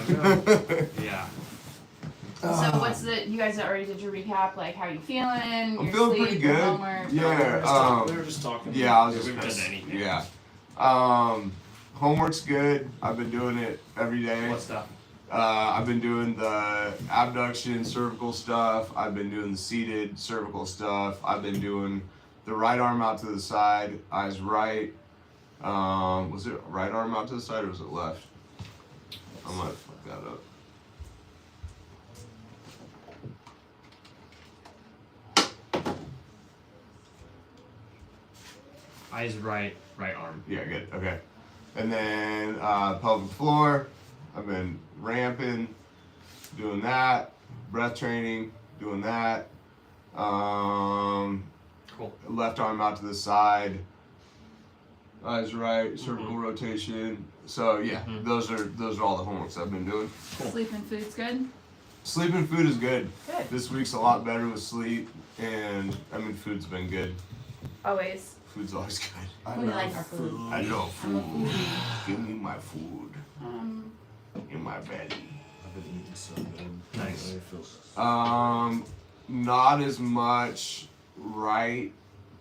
Yeah. So what's you guys already did your recap, like how are you feeling? I'm feeling pretty good. Homework? Yeah. We were just talking. Yeah, I was We haven't done anything. Yeah. Homework's good. I've been doing it every day. What stuff? I've been doing the abduction, cervical stuff. I've been doing the seated cervical stuff. I've been doing the right arm out to the side, eyes right. Was it right arm out to the side or was it left? I might fuck that up. Eyes right, right arm. Yeah, good. Okay. And then pelvic floor. I've been ramping, doing that. Breath training, doing that. Cool. Left arm out to the side. Eyes right, cervical rotation. So yeah, those are all the homeworks I've been doing. Cool. Sleep and food's good? Sleep and food is good. Good. This week's a lot better with sleep, and I mean food's been good. Always. Food's always good. We like our food. I love I'm a food. foodie. Give me my food in my belly. I've been eating so good. Nice. Not as much right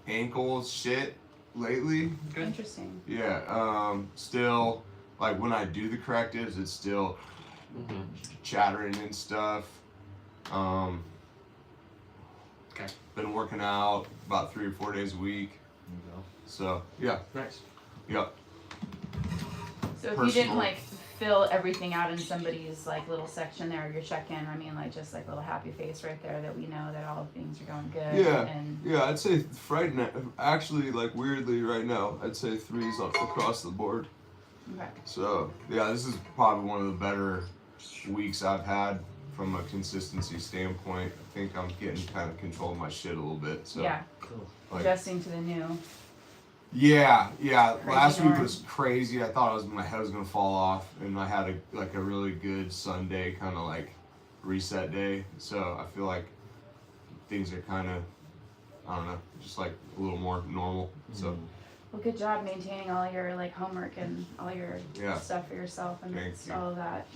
ankle shit lately. Good. Interesting. Yeah. Still, like when I do the correctives, it's still chattering and stuff. Okay. Been working out about 3 or 4 days a week. There you go. So yeah. Nice. Yep. So if you didn't like fill everything out in somebody's like little section there, your check-in, I mean like just like a little happy face right there that we know that all things are going good. Yeah. And Yeah, I'd say right now, actually, like weirdly right now, I'd say 3s across the board. okay. So yeah, this is probably one of the better weeks I've had from a consistency standpoint. I think I'm getting kind of control of my shit a little bit. So Yeah. Cool. like, Adjusting to the new. yeah. Crazy Last week norm. was crazy. I thought my head was gonna fall off, and I had a really good Sunday kind of like reset day. So I feel like things are kind of, I don't know, just like a little more normal. So Well, good job maintaining all your like homework and all your Yeah. stuff for yourself and Thank you. all of that.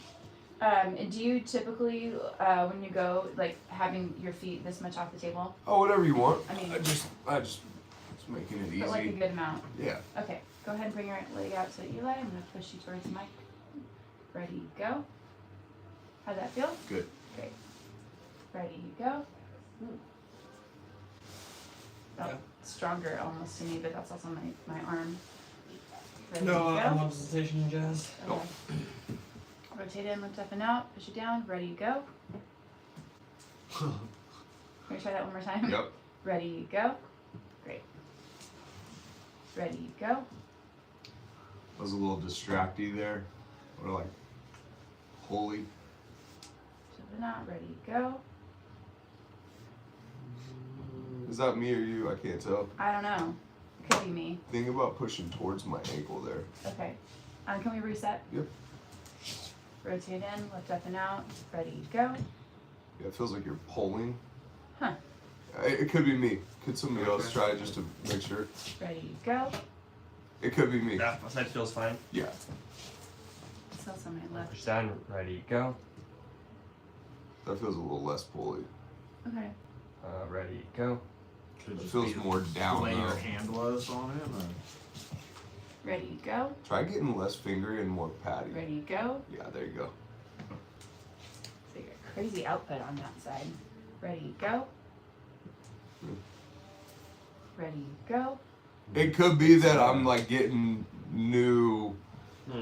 Do you typically, when you go, like having your feet this much off the table, oh, whatever you want. I mean- I just making it but like a easy. good amount? Yeah. Okay, go ahead and bring your leg out to Eli. I'm gonna push you towards the mic. Ready, go. How'd that feel? Good. Great. Ready, go. Felt stronger almost to me, but that's also my arm. Ready, No, go. I'm on sensation, Jazz. Okay. Rotate in, lift up and out, push it down, ready, go. Can we try that one more time? Yep. Ready, go. Great. Ready, go. I was a little distracty there. Or like, holy. Lift up and out, ready, go. Is that me or you? I can't tell. I don't know. Could be me. Think about pushing towards my ankle there. Okay. Can we reset? Yep. Rotate in, lift up and out, ready, go. Yeah, it feels like you're pulling. Huh. It could be me. Could somebody else try it just to make sure? Ready, go. It could be me. That side feels fine. Yeah. Still somebody left. Push down, ready, go. That feels a little less pulley. Okay. Ready, go. Could It just feels be more the down way your though. hand was on it. Or... Ready, go. Try getting less fingery and more patty. Ready, go. Yeah, there you go. So you got crazy output on that side. Ready, go. Ready, go. It could be that I'm like getting new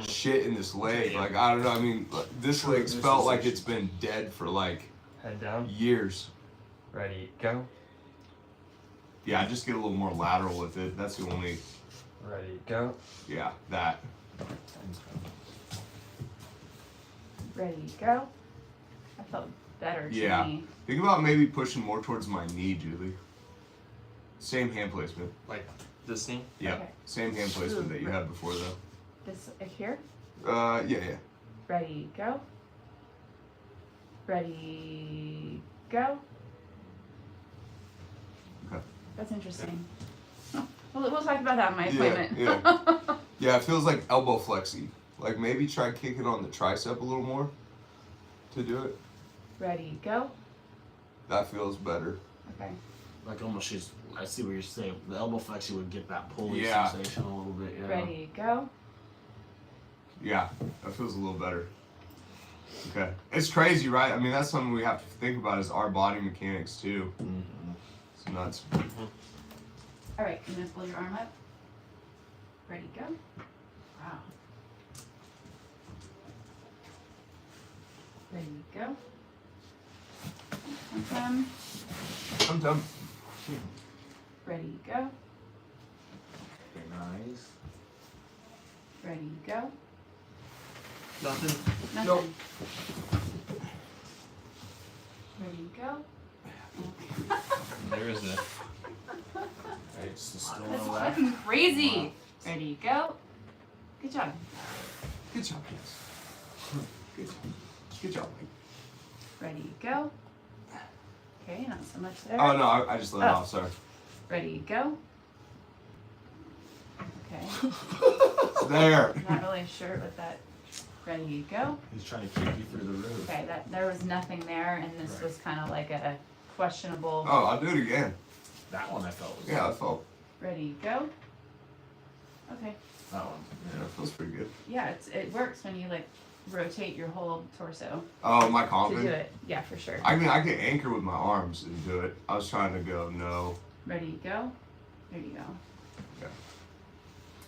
shit in this leg. Like I don't know. I mean, like, this leg's felt like it's been dead for like Head down, years. ready, go. Yeah, I just get a little more lateral with it. That's the only. Ready, go. Yeah, that. Ready, go. That felt better to Yeah. me. Think about maybe pushing more towards my knee, Julie. Same hand placement. Like this knee. Yep. Okay. Same hand placement that you had before, though. This here. Yeah. Ready, go. Ready, go. Okay. That's interesting. We'll talk about that in my Yeah, appointment. Yeah, it feels like elbow flexy. Like maybe try kicking on the tricep a little more. to do it. Ready, go. That feels better. Okay. Like almost she's, I see what you're saying. The elbow flexion would get that pulley Yeah. sensation a little bit. Yeah. Ready, go. Yeah, that feels a little better. Okay. It's crazy, right? I mean, that's something we have to think about is our body mechanics too. Mm-hmm. It's nuts. All right, you're gonna pull your arm up. Ready, go. Wow. Ready, go. And I'm done. ready, go. Okay, nice. Ready, go. Nothing. Nothing. Nope. Ready, go. There is a. Right, so still That's no left. fucking crazy. Ready, go. Good job. Good job, guys. Good job. Good job, Mike. Ready, go. Okay, not so much there. Oh no, I just let it Oh. off. Sorry. Ready, go. Okay. It's there. Not really sure what that. Ready, go. He's trying to kick you through the roof. Okay, that there was nothing there, and this Right. was kind of like a questionable. Oh, I'll do it again. That one I felt was. Yeah, that felt. Ready, go. Okay. That one. Yeah, it feels pretty good. Yeah, it works when you like rotate your whole torso Oh, my to do confidence. it. Yeah, for sure. I mean, I can anchor with my arms and do it. I was trying to go no. Ready, go. There you go.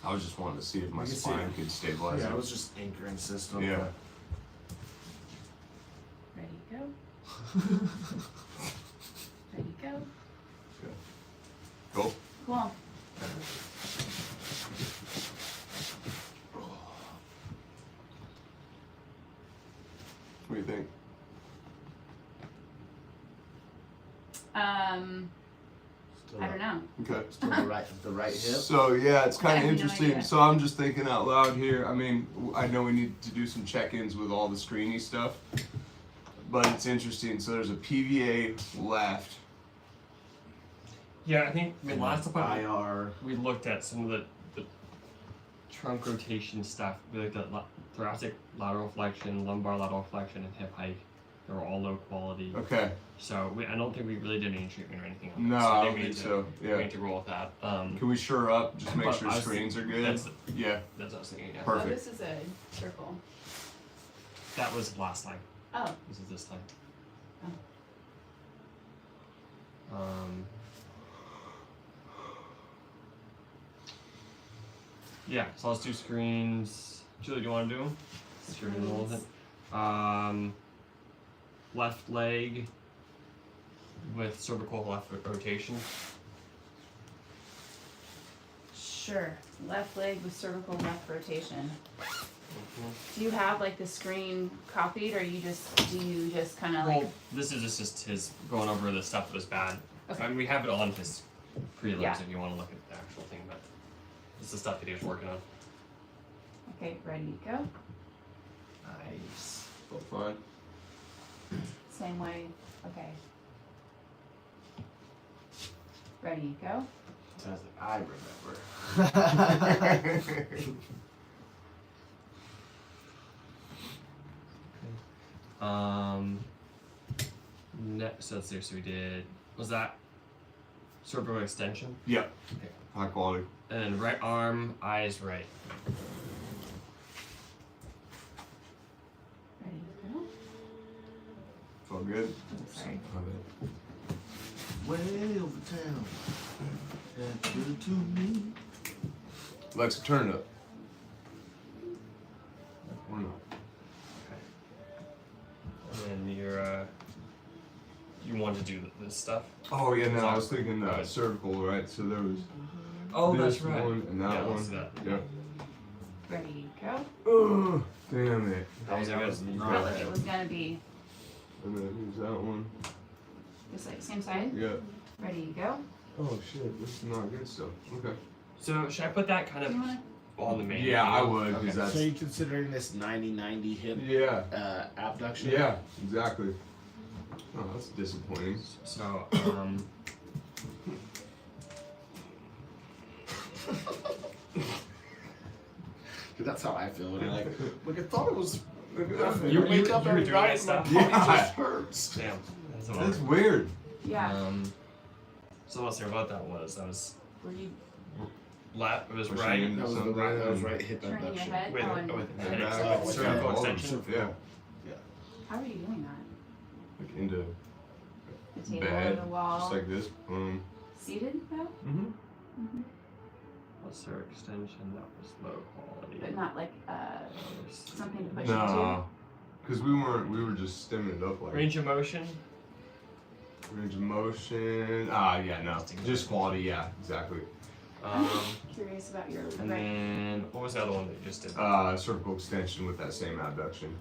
I was just wanting to see if my You can see spine it. could stabilize Yeah, it. it was just anchoring system. Yeah. Ready, go. Ready, go. Cool. Cool. What do you think? Still I don't know. Okay. Still the right hip. So yeah, it's kind I of have no interesting. idea. So I'm just thinking out loud here. I mean, I know we need to do some check-ins with all the screeny stuff, but it's interesting. So there's a PVA left. Yeah, I think last time IR. we looked at some of the trunk rotation stuff. We looked at thoracic lateral flexion, lumbar lateral flexion, and hip hike. They were all low quality. Okay. So I don't think we really did any treatment or anything on No, that. So I I don't think we think need so. We Yeah. need to roll with that. Can we shore up? Just make But sure I was- screens are good. That's Yeah. what I was thinking. Yeah. Perfect. Oh, this is a circle. That was last time. Oh, This is this time. Oh. Yeah, so let's do screens. Julie, do you want to do them? Sure, do all of it. Left leg with cervical left rotation. sure. Left leg with cervical left rotation. Do you have like the screen copied, or do you just kind of like? Well, this is just his going over the stuff that was bad. Okay. I mean, we have it on his prelims Yeah. if you want to look at the actual thing, but it's the stuff that he was working on. Okay, ready, go. Nice. Felt fine. Same way. Okay. Ready, go. Sounds like I remember. Next, let's see. So we did. Was that cervical extension? Yep. Okay. High quality. And then right arm, eyes right. Ready, go. Felt good. Sorry. Way over town. That's good to me. Alexa, turn it up. Or not. And then you're you want to do this stuff? Oh yeah, no, I was thinking Right. cervical, right? So there was Oh, this that's right. one and that Yeah, one. let's do that. Yeah. Ready, go. Oh, damn it. That was That good. was Felt not like it was gonna be And then here's that one. just like same side. Yeah. Ready, go. Oh shit, this is not good stuff. Okay. So should I put that kind Do of you wanna? on the main? Yeah, I video? would, Okay. because that's So you considering this 90-90 hip yeah, abduction? yeah, exactly. Oh, that's disappointing. So That's how I feel. When you're like, I thought it was You wake up you every were doing night that and stuff? my body Yeah. just hurts. Damn. That's a That's lot. weird. Yeah. So what's there about that was Were you left. It was Pushing right. into That was the something. right. That was right hip turning your abduction. head? With, Oh, and with Yeah, head back. ex- Oh, cervical yeah. extension. Yeah. how are you doing that? Like into The table bed, or the wall? just like this. Seated though? Mm-hmm. Mm-hmm. What's their extension? That was low quality. But not like something to push into? No, because we were just stemming it up like Range of motion. range of motion. Yeah, no, just quality. Yeah, exactly. I'm curious about your And then what was the other one that you just did? Cervical extension with that same abduction.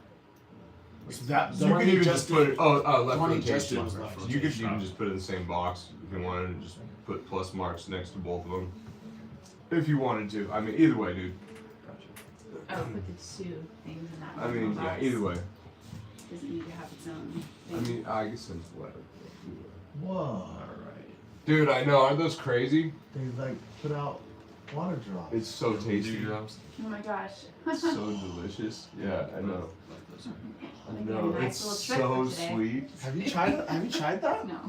So that the You one could you even just just put did. it. Left the one he just did rotation. was left You could rotation. even just put it in the same box if you wanted, and just put plus marks next to both of them. If you wanted to. I mean, either way, dude. Gotcha. Oh, put the two things in that I mean, little yeah, box. either way. Doesn't need to have its own I thing. mean, I guess it's whatever. Whoa. All right. Dude, I know. Aren't those crazy? They like put out water drops. It's so tasty. Dewdrops. Oh my gosh. So delicious. Yeah, I know. I Making know. a nice It's little trip so for today. sweet. Have you tried it? Have you tried that? No.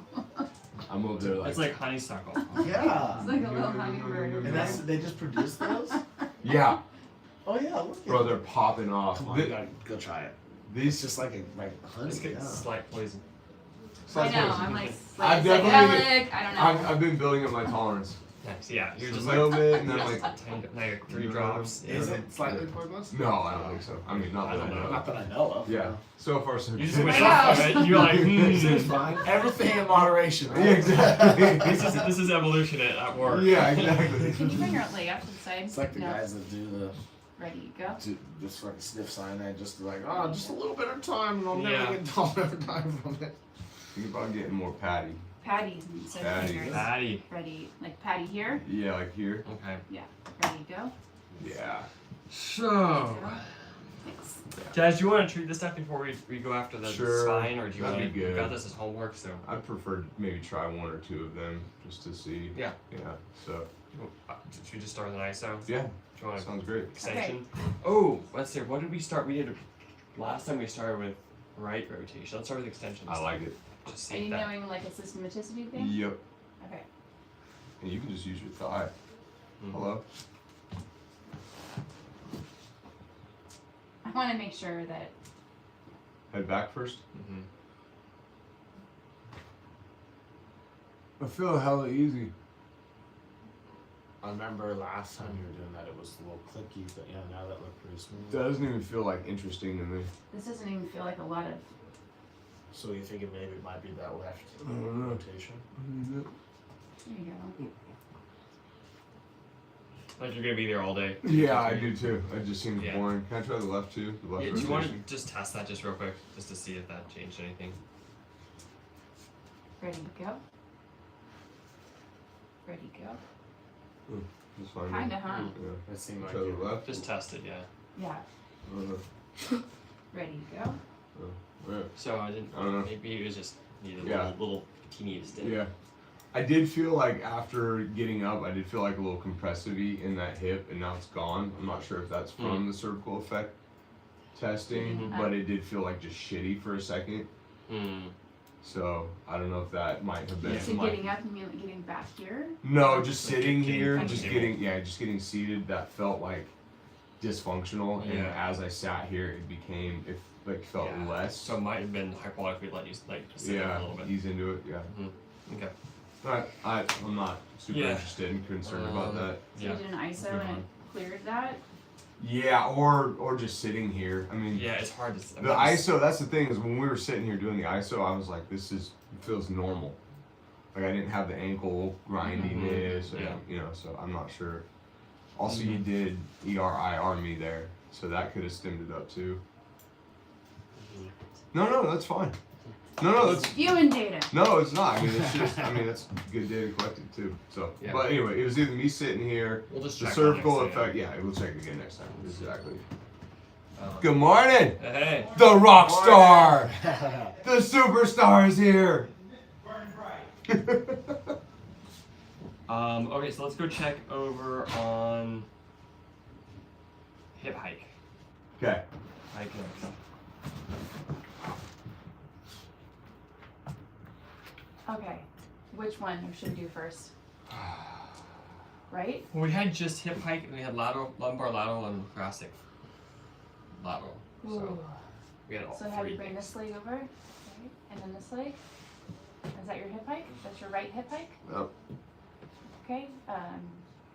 I'm over there like. It's like honeysuckle. Yeah. It's like a little hummingbird. And that's they just produce those? Yeah, Oh yeah, look at bro, it. they're popping off. Come on, you gotta go try it. These It's just like honey. It's Yeah. slight poison. I know, I'm like, I've psychedelic, definitely- I don't know. I've been building up my tolerance. Nice. Yeah. You're Just just a like little bit, and you're then just like. tiny, now you're 3 drops. Is it slightly poisonous? No, I don't think so. I mean, not that I know. Not that I know of. Yeah. So far, so You just good. went I off know. of it. You're like, It's fine. Everything in moderation. Right? Yeah, exactly. this is evolution at work. Yeah, exactly. Can you bring your leg out to the side? It's like the No. guys that do the Ready to go? just fucking sniff cyanide, just like, oh, just a little bit of time, and I'll Yeah. never get I'll never die from it. Think about getting more patty. Patties instead of Patties. fingers. Patty. Ready, like patty here. Yeah, like here. Okay. Ready to go? Yeah. So, Thanks. Jazz, do you want to treat this stuff before we go after the Sure, spine, or do you that'd want be to? You good. got this as homework, so. I'd prefer to maybe try 1 or 2 of them just to see. Yeah. Yeah. So. Should we just start with an ISO? Yeah. Do you want to Sounds great. extension? Oh, let's see. What did we start? We did last time. We started with right rotation. Let's start with extensions. I like it. Just Are see you that. doing like a systematicity thing? Yep. Okay. And you can just use your thigh. Mhm. Hello. I want to make sure that Head back first. Mhm. I feel hella easy. I remember last time you were doing that, it was a little clicky, but yeah, now that looked pretty smooth. Doesn't even feel like interesting to me. this doesn't even feel like a lot of. So you thinking maybe it might be that left I don't know. rotation? There you go. Like you're gonna be there all day. Yeah, I do too. It just seems Yeah. boring. Can I try the left too? The left Yeah, do you want to rotation. just test that just real quick, just to see if that changed anything? Ready to go? Ready to go? That's fine. Kinda, huh? Yeah. That seemed like Try the it. left. Just test it, yeah. Yeah. Ready to go? Yeah. So I didn't. I don't know. Maybe it was just needed a Yeah. little teeny stint. Yeah. I did feel like after getting up, I did feel like a little compressive-y in that hip, and now it's gone. I'm not sure if that's from the cervical effect testing, Mhm. but it did feel like just shitty for a second. Hmm. So I don't know if that might have been Yeah. So from, like, getting up, you mean like getting back here? no, just Like sitting getting here, comfortable. just getting seated. That felt like dysfunctional, and Yeah. as I sat here, it felt Yeah. less. So it might have been hypoxic. We let you like sit up a little bit. ease into it. Yeah. Okay. But I'm not super Yeah. interested and concerned about that. So Yeah. you did an ISO Move and on. it cleared that? Yeah, or just sitting here. I mean, Yeah, it's hard to. the ISO. That's the thing is when we were sitting here doing the ISO, I was like, it feels normal. Like I didn't have the ankle grindiness, Yeah. and, you know. So I'm not sure. Also, you did ERIR me there, so that could have stemmed it up too. No, that's fine. No, that's Viewing data. no, it's not. I mean, it's just. I mean, that's good data collected too. So, Yeah. but anyway, it was either me sitting here. We'll just The check cervical on next time, effect, yeah, we'll check it again next time. Exactly. yeah. Good morning! Hey. The rock star! The superstar is here! Okay, so let's go check over on hip hike. Okay. Hike next. Okay, which one should we do first? Right? Well, we had just hip hike, and we had lateral, lumbar lateral, and thoracic lateral. So Ooh. we had all So have three you bring things. this leg over, right? And then this leg. Is that your hip hike? That's your right hip hike? Yep. Okay,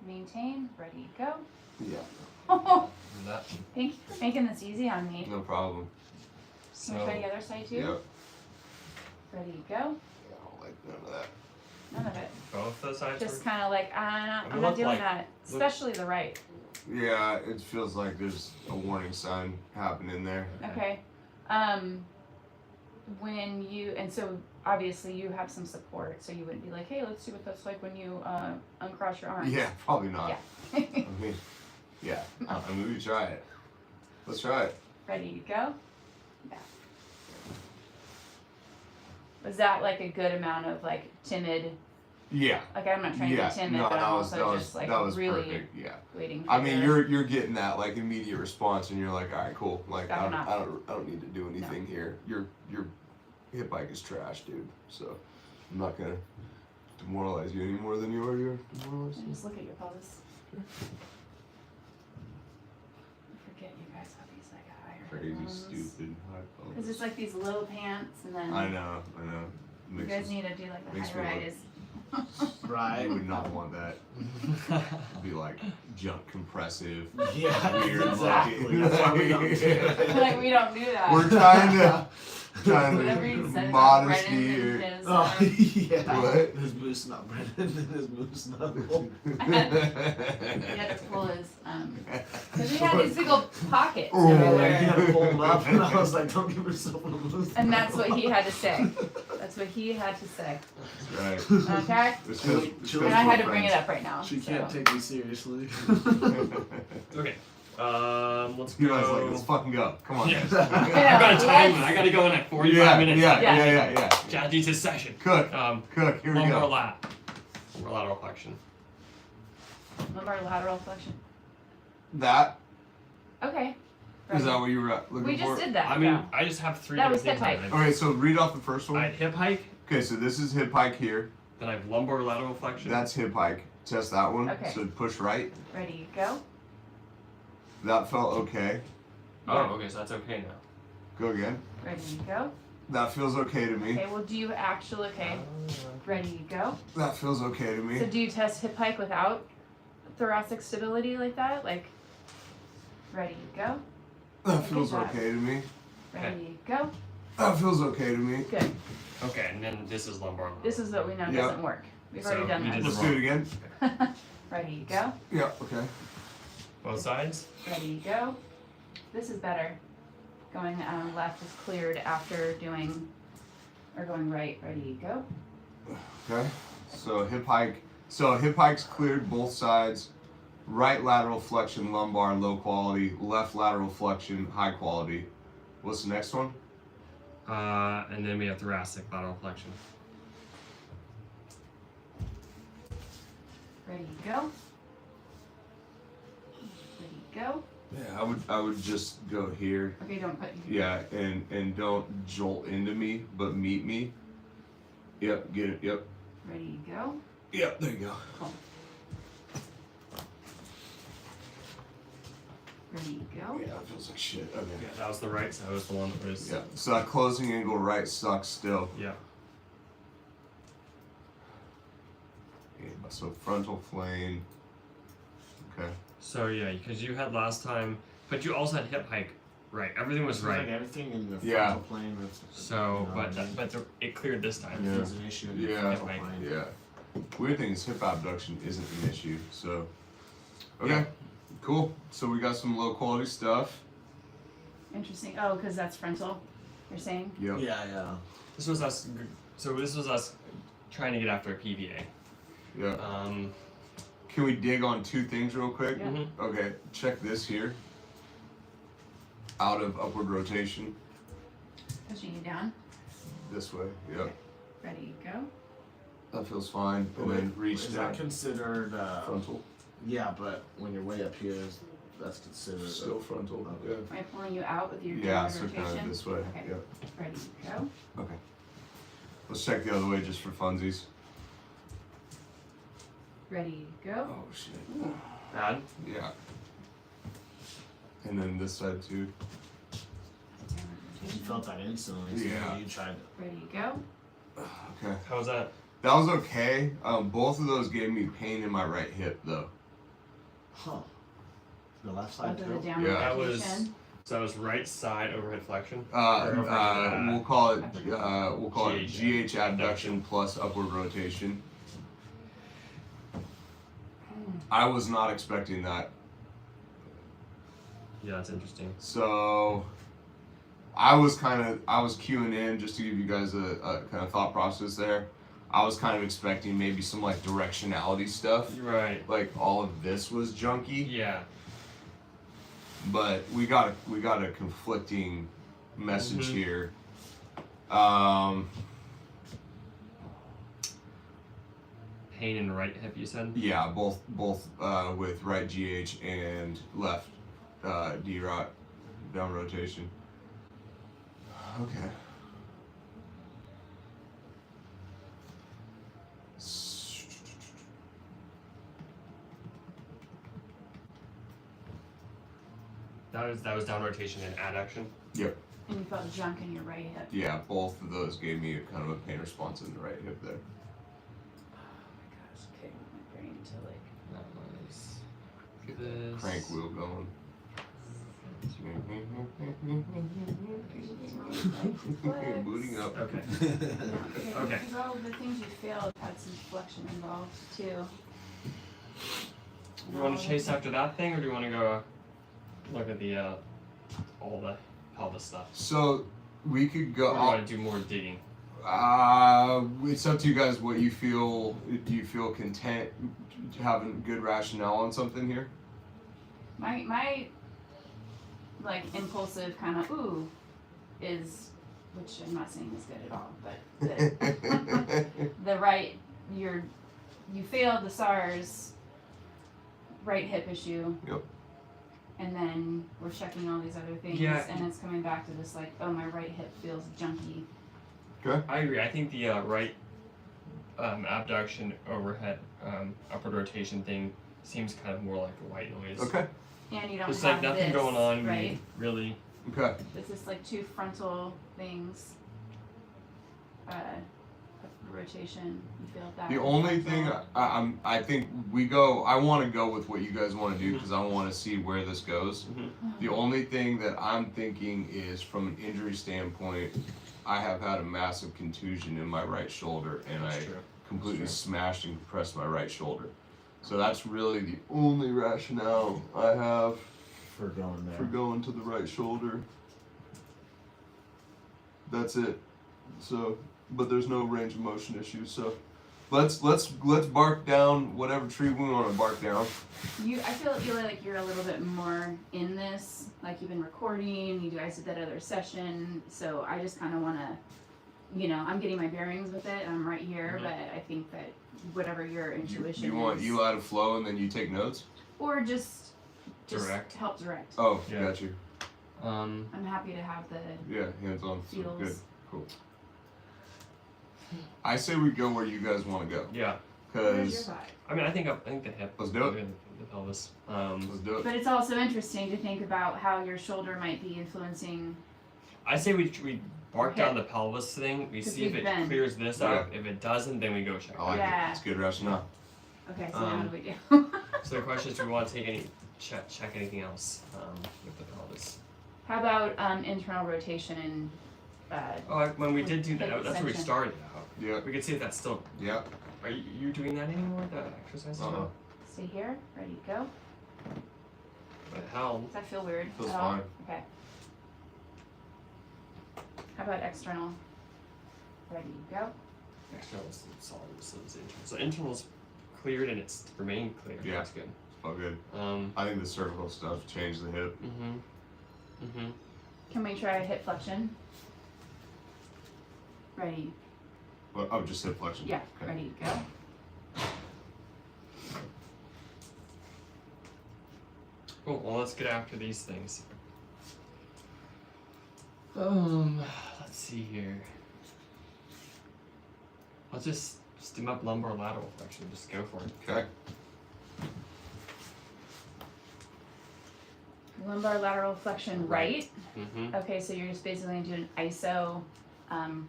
maintain, ready, go. Yeah. Oh, And that. thank you for making this easy on me. No problem. Can we try the So other side too? Yep. Ready, go. I don't like none of that. None of it. both the sides. Just were- kind of like, I'm It not looked doing like- that. Especially the right. Yeah, it feels like there's a warning sign happening there. Okay. When you, and so obviously you have some support, so you wouldn't be like, hey, let's see what that's like when you uncross your arms. Yeah, probably not. Yeah. I mean, yeah. I mean, we try it. Let's try it. Ready to go? Yeah. Was that like a good amount of like timid? Yeah. Like I'm not trying to Yeah. be timid, No, but that I'm was also just like that was really perfect. Yeah. waiting. For I mean, your- you're getting that like immediate response, and you're like, all right, cool. Like Got I enough. don't need to do anything here. Your hip hike is trash, dude. So I'm not gonna demoralize you any more than you already are demoralized. Just look at your pelvis. I forget you guys have these like higher Crazy, headphones. stupid high Because pelvis. it's like these low pants, and then I know. you Makes guys us- need to do like the makes high me look- rise. I Right. would not want that. It'd be like junk compressive. Yeah, Weird exactly. looking. That's why we don't do it. Like we don't do that. We're trying Whatever you to said about modesty Brennan or and his, Oh, yeah. What? His moose not Brennan and his moose not Bull. he had to pull his because he had these big old pockets Oh, Yeah, everywhere. like, he had to pull him up, and I was like, don't give yourself a moose. And that's what he had to say. That's what he had to say. Right. Okay? It's 'cause- it's And 'cause And I had we're to bring it friends. up right now. She so. can't take me seriously. Okay. Let's You go. guys like, let's fucking go. Come on, Yeah. guys. I've got a timer. let's- I gotta go in at 45 Yeah, minutes. yeah. Chad needs his session. Cook, Here here we lumbar go. lat. Lumbar lateral flexion. Lumbar lateral flexion. That, Okay. is that what you were looking We for? just did that. I mean, yeah. I just have three That different was things. hip on Okay, so read off the first it. I one. had hip hike, Okay, so this is hip hike here. then I have lumbar lateral flexion. That's hip hike. Test that one. Okay. So push right. Ready, go. That felt okay. oh, okay, so that's okay now. Go again. Ready, go. That feels okay to me. Okay, well, do you actually, okay. Ready, go. That feels okay to So me. do you test hip hike without thoracic stability like that? Like, ready, go. That feels job. okay to me. Ready, go. That feels okay to me. Good. Okay, and then this is lumbar. This is what we know Yeah. doesn't work. We've So already done you did this. Let's do it again. Ready, go. Yeah, okay. Both sides. Ready, go. This is better. Going left is cleared after doing, or going right. Ready, go. Okay. So hip hike. So hip hike's cleared both sides. Right lateral flexion, lumbar, low quality. Left lateral flexion, high quality. What's the next one? And then we have thoracic lateral flexion. Ready, go. Ready, go. Yeah, I would just go here. Okay, don't put. Yeah, and don't jolt into me, but meet me. Yep, get it. Yep. Ready, go. Yep, there you go. Cool. Ready, go. Yeah, that feels like shit. Okay. Yeah, that was the right side. That was the one that was. Yeah. So that closing angle right sucks still. Yeah. Yeah, so frontal flame. Okay. So yeah, because you had last time, but you also had hip hike, right? Everything was Like right. everything in the Yeah. frontal plane is. So, it cleared this time. Yeah. There's an issue in the Yeah. frontal Like, plane. Yeah. Weird thing is hip abduction isn't an issue. So. Okay. Yeah. Cool. So we got some low quality stuff. Interesting. Oh, because that's frontal. You're saying? Yep. Yeah. This was us. So this was us trying to get after a PVA. Yeah. Um. Can we dig on two things real quick? Yeah. mhm. Okay. Check this here. Out of upward rotation. Pushing you down. This way. Yep. Ready, go. That feels fine. And then reach Is down. that considered? Frontal. Yeah, but when you're way up here, that's considered Still frontal. Okay. Am I pulling you out with your Yeah, downward so kind rotation? of this way. Okay. Yep. Ready, go. Okay. Let's check the other way just for funsies. Ready, go. Oh shit. Ooh. Bad. Yeah. And then this side too. Downward You rotation. felt that instantly. So Yeah. You tried to. Ready, go. Okay. How was that? That was okay. Both of those gave me pain in my right hip though. Huh. The left side Both of the too? downward Yeah. That was- rotation. So that was right side overhead flexion. We'll call it GH GH abduction plus upward rotation. I was not expecting that. Yeah, that's interesting. So I was queuing in just to give you guys a kind of thought process there. I was kind of expecting maybe some like directionality stuff. Right. Like all of this was junky, Yeah. but we got a conflicting message Mhm. here. Pain in the right hip, you said? Yeah, both with right GH and left D rot down rotation. Okay. That was down rotation and adduction. Yep. And you felt junk in your right hip. Yeah, both of those gave me a kind of a pain response in the right hip there. Oh my gosh, okay, my brain to like. That was. Look at this. Crank wheel going. Booting up. Okay. Okay. Okay. Because all the things you failed had some flexion involved too. Do you want to chase after that thing, or do you want to go look at the all the pelvis stuff? So we could Or go. do you want to do more digging? It's up to you guys what you feel. Do you feel content having good rationale on something here? My like impulsive kind of ooh is, which I'm not saying is good at all, but the right you failed the SARS right hip issue. Yep. And then we're checking all these other things, Yeah. and it's coming back to this like, oh, my right hip feels junky. I agree. I think the right abduction overhead upward rotation thing seems kind of more like a white noise. Okay. And you don't There's have like nothing this, going on. right? Really. Okay. It's just like two frontal things. Rotation. You feel that. The only frontal. thing I think I want to go with what you guys want to do because I want to see where this goes. The only thing that I'm thinking is from an injury standpoint, I have had a massive contusion in my right shoulder and That's I true. completely That's smashed and compressed my right shoulder. So that's really the only rationale I have For going there. for going to the right shoulder. That's it. So, but there's no range of motion issues. So, let's bark down whatever tree we want to bark down. I feel like you're a little bit more in this. Like you've been recording. You guys did that other session. So I just kind of want to, I'm getting my bearings with it. I'm right here, Mhm. but I think that whatever your intuition You want is, you out of flow and then you take notes. or just Direct. help direct. Oh, Yeah. got you. I'm happy to have the Yeah, hands on. So feels. good. Cool. I say we go where you guys want to go. Yeah. Where's your Cause vibe? I mean, I think the hip. Let's do it. The pelvis. let's do it. But it's also interesting to think about how your shoulder might be influencing. I say we bark down the pelvis thing. We 'Cause see if we've it been- clears this up. If it doesn't, then we go check. I like Yeah. it. It's good rationale. Okay, so now Um, what do we do? So the question is, do we want to take any check anything else with the pelvis? How about internal rotation and Oh, when we did do Hip that, that's where we extension. started out. Yeah. We could see if that's still. Yeah. Are you doing that anymore? The exercise? Uh-uh. stay here? Ready, go? But hell, Does that feel weird Feels at all? fine. Okay. How about external? Ready, go? external is solid. So it's internal. So internal's cleared and it's remained clear. Yeah. That's good. All good. I think the cervical stuff changed the hip. Can we try hip flexion? Ready? Well, oh, just hip flexion. Yeah, Okay. ready, go? Cool. Well, let's get after these things. Let's see here. Let's just stim up lumbar lateral flexion. Just go for it. Okay. Lumbar lateral flexion right. Mm-hmm. Okay, so you're just basically gonna do an ISO,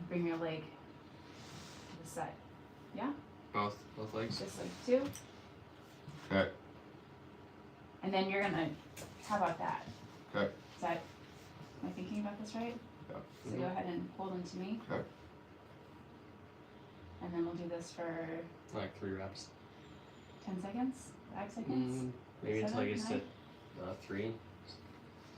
bring your leg to the side. Both legs. Just like two. Okay. And then you're gonna, how about that? Okay. Is that, am I thinking about this right? Yeah. So go ahead and hold them to me. Okay. And then we'll do this for Like 3 reps. 10 seconds, 5 seconds. Maybe until I get to 9. 3.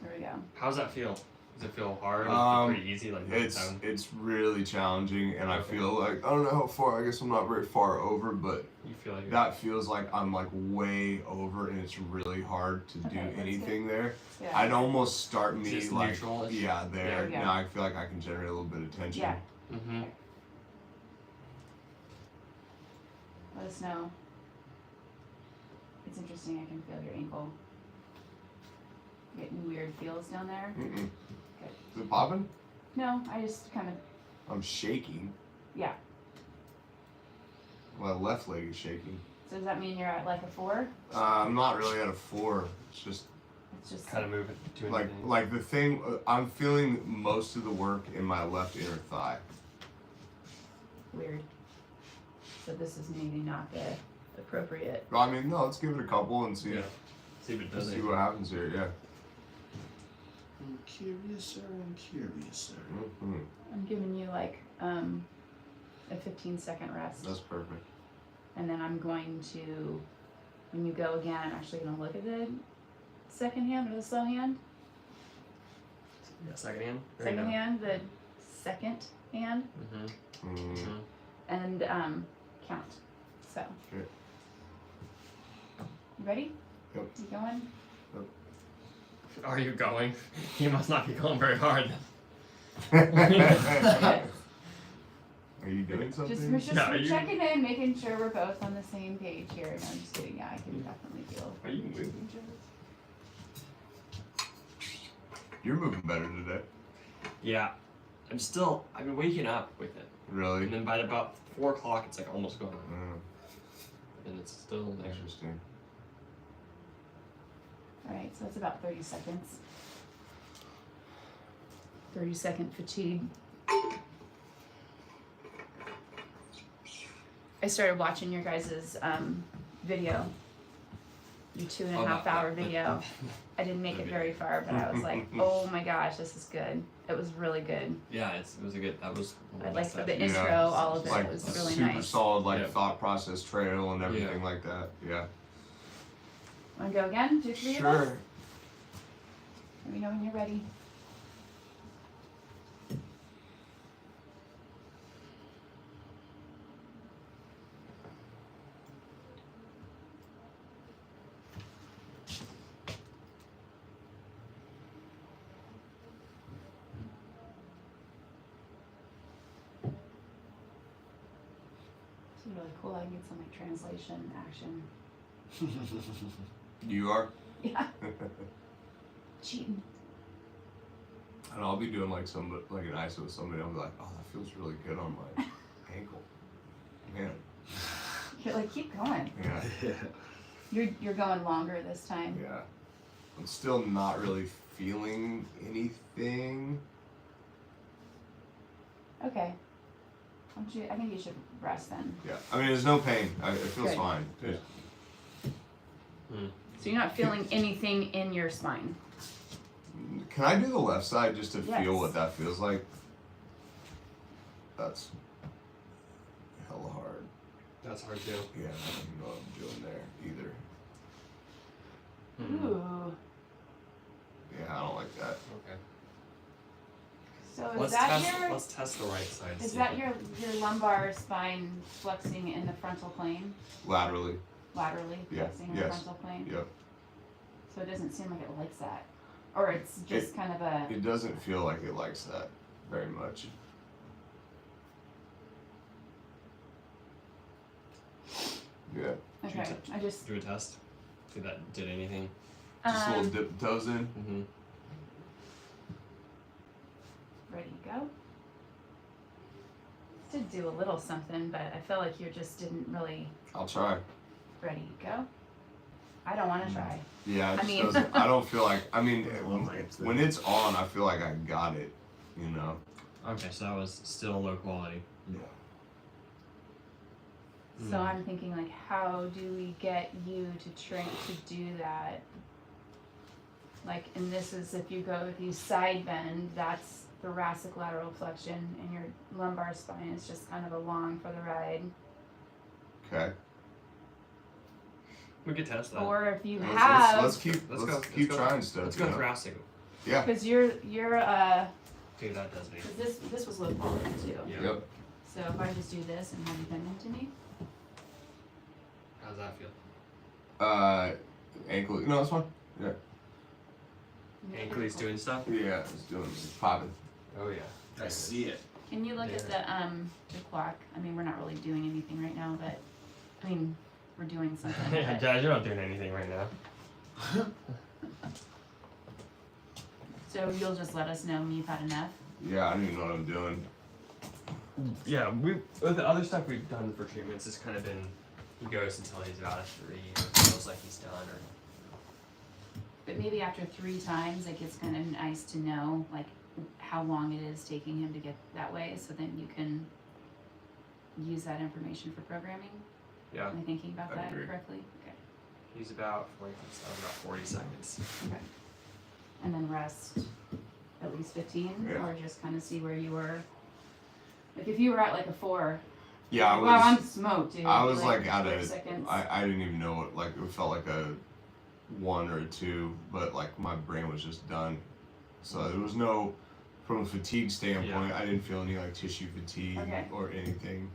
There we go. How does that feel? Does it feel hard? Pretty easy, like It's really challenging, and I feel like I don't know how far. I guess I'm not very far over, but you feel like that feels like I'm like way over, and it's really hard to do Okay, let's anything there. Yeah. I'd almost start me Just like neutral-ish? yeah there. There we go. Now I feel like I can generate a little bit of tension. Yeah. Mm-hmm. Let us know. It's interesting. I can feel your ankle. Getting weird feels down there. Mm-mm. Good. Is it popping? No, I just kind of, I'm shaking. yeah. My left leg is shaking. So does that mean you're at like a 4? I'm not really at a 4. It's just It's just Kind of move it to like the thing. I'm feeling most of the work in my left inner thigh. weird. So this is maybe not the appropriate. I mean, no. Let's give it a couple and see. Yeah. See if it does See anything. what happens here. Yeah. I'm curiouser and curiouser. Mm-hmm. I'm giving you like a 15-second rest. That's perfect. And then I'm going to, when you go again, I'm actually going to look at the second hand or the slow hand. Yeah, second hand. Second hand, the second hand, Mm-hmm. Mm. and count. So. Okay. You ready? Yep. You going? Are you going? You must not be going very hard. Yes. Are you doing something? We're just Yeah, we're you- checking in, making sure we're both on the same page here. No, I'm just kidding. Yeah, I can definitely feel. Are you moving, Jared? You're moving better today. Yeah. I've been waking up with it. Really? And then by about 4 o'clock, it's like almost gone. Mm, And it's still there. interesting. All right, so that's about 30 seconds. 30-second fatigue. I started watching your guys' video, your 2.5 hour video. I didn't make it very far, but I was like, oh my gosh, this is good. It was really good. Yeah, it was a good. That was. I liked the Yeah. intro, all of it. Like It was really super nice. solid, like Yeah. thought process trail and everything Yeah. like that. Yeah. Want to go again? Do 3 of us? Let me know when you're ready. This is really cool. I can get some like translation action. You are. Yeah, cheating. And I'll be doing like an ISO with somebody. I'll be like, oh, that feels really good on my ankle. Man. You're like, keep going. Yeah. You're going longer this time. Yeah. I'm still not really feeling anything. Okay. I think you should rest then. Yeah. I mean, there's no pain. It feels Good. fine. Good. So you're not feeling anything in your spine. Can I do the left side just to Yes. feel what that feels like? That's hella hard. That's hard too. Yeah, I don't know what I'm doing there either. Hmm. Ooh. Yeah, I don't like that. Okay. So is Let's that test. your Let's test the right side. is see. that your lumbar spine flexing in the frontal plane? Laterally. Laterally Yeah, flexing in the yes. frontal plane? Yep. So it doesn't seem like it likes that. Or it's just kind of a It doesn't feel like it likes that very much. Yeah. okay. I just Do a test. See if that did anything. Just a little dip the toes in. Mm-hmm. Ready to go? Did do a little something, but I feel like you just didn't really I'll try. ready to go. I don't want to try. Yeah, it I just mean- doesn't. I don't feel like. I mean, Well, like when it's on, I feel like I got it. You know. Okay, so that was still low quality. Yeah. So I'm thinking like, how do we get you to train to do that? Like, and this is if you side bend, that's thoracic lateral flexion, and your lumbar spine is just kind of along for the ride. Okay. We could test that. Or if you Let's have, keep Let's keep go. trying stuff. Let's you go know? thoracic. Yeah. because you're Dude, that does me. 'cause this was low quality too. Yeah. Yep. So if I just do this and have you bend into me, How's that feel? Ankle. No, it's fine. Yeah. Ankle's doing stuff? Yeah, it's doing. It's popping. Oh yeah. I see it. Can you look at the clock? I mean, we're not really doing anything right now, but I mean, we're doing something. Yeah, but- Dad, you're not doing anything right now. So you'll just let us know when you've had enough. Yeah, I don't even know what I'm doing. Yeah, with the other stuff we've done for treatments, it's kind of been he goes until he's about a 3 or feels like he's done or But maybe after 3 times, like it's kind of nice to know like how long it is taking him to get that way, so then you can use that information for programming. yeah. Am I thinking about I that agree. correctly? Okay. He's about 40 seconds. Okay. And then rest at least 15, Yeah. or just kind of see where you were. Like if you were at like a 4. Yeah, I was. Wow, I'm smoked, dude. I was like at at a. seconds. I didn't even know what. Like it felt like a 1 or a 2, but like my brain was just done. So there was no, from a fatigue standpoint, I didn't feel any like tissue fatigue Okay. or anything.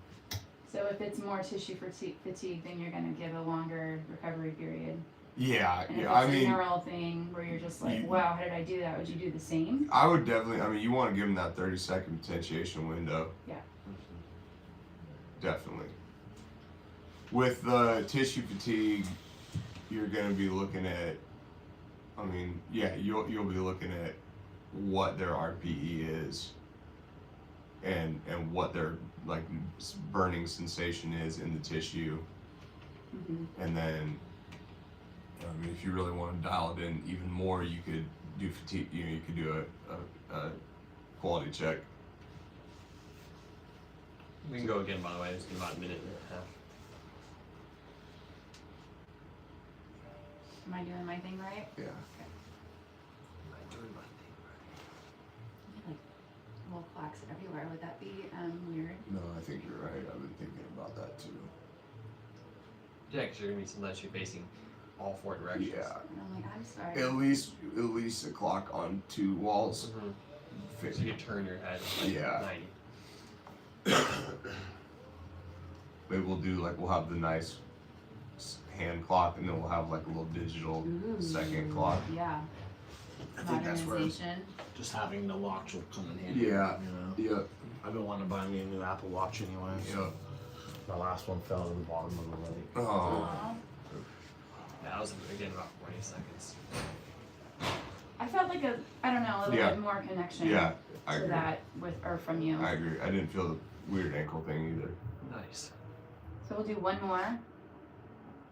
So if it's more tissue fatigue, then you're gonna give a longer recovery period. Yeah, And if yeah. I it's a mean, neural thing where you're just like, You- wow, how did I do that? Would you do the same? I would definitely. I mean, you want to give them that 30-second potentiation window. Yeah. Definitely. With the tissue fatigue, you're gonna be looking at. I mean, yeah, you'll be looking at what their RPE is, and what their like burning sensation is in the tissue, Mm-hmm. and then. I mean, if you really want to dial it in even more, you could do fatigue. You know, you could do a quality check. We can go again, by the way. It's been about a minute and a half. Am I doing my thing right? Yeah. Am I doing my thing I feel like little clocks everywhere. Would that be weird? No, I think you're right. I've been thinking about that too. Yeah, because you're gonna be sometimes you're facing all 4 directions. Yeah. And I'm like, I'm sorry. At least a clock on 2 walls. Mm-hmm. So you can turn your head like Yeah. 90. Maybe we'll have the nice hand clock, and then we'll have like a little digital Ooh, second clock. Yeah. I think that's where Modernization. just having the watch will come in handy. Yeah. You know, Yep. I've been wanting to buy me a new Apple Watch anyway. Yep. My last one fell to the bottom of the lake. Oh. Aw. Yeah, that was again about 40 seconds. I felt like I don't know, a little Yeah. bit more connection Yeah, I to agree. that or from you. I agree. I didn't feel the weird ankle thing either. Nice. So we'll do one more.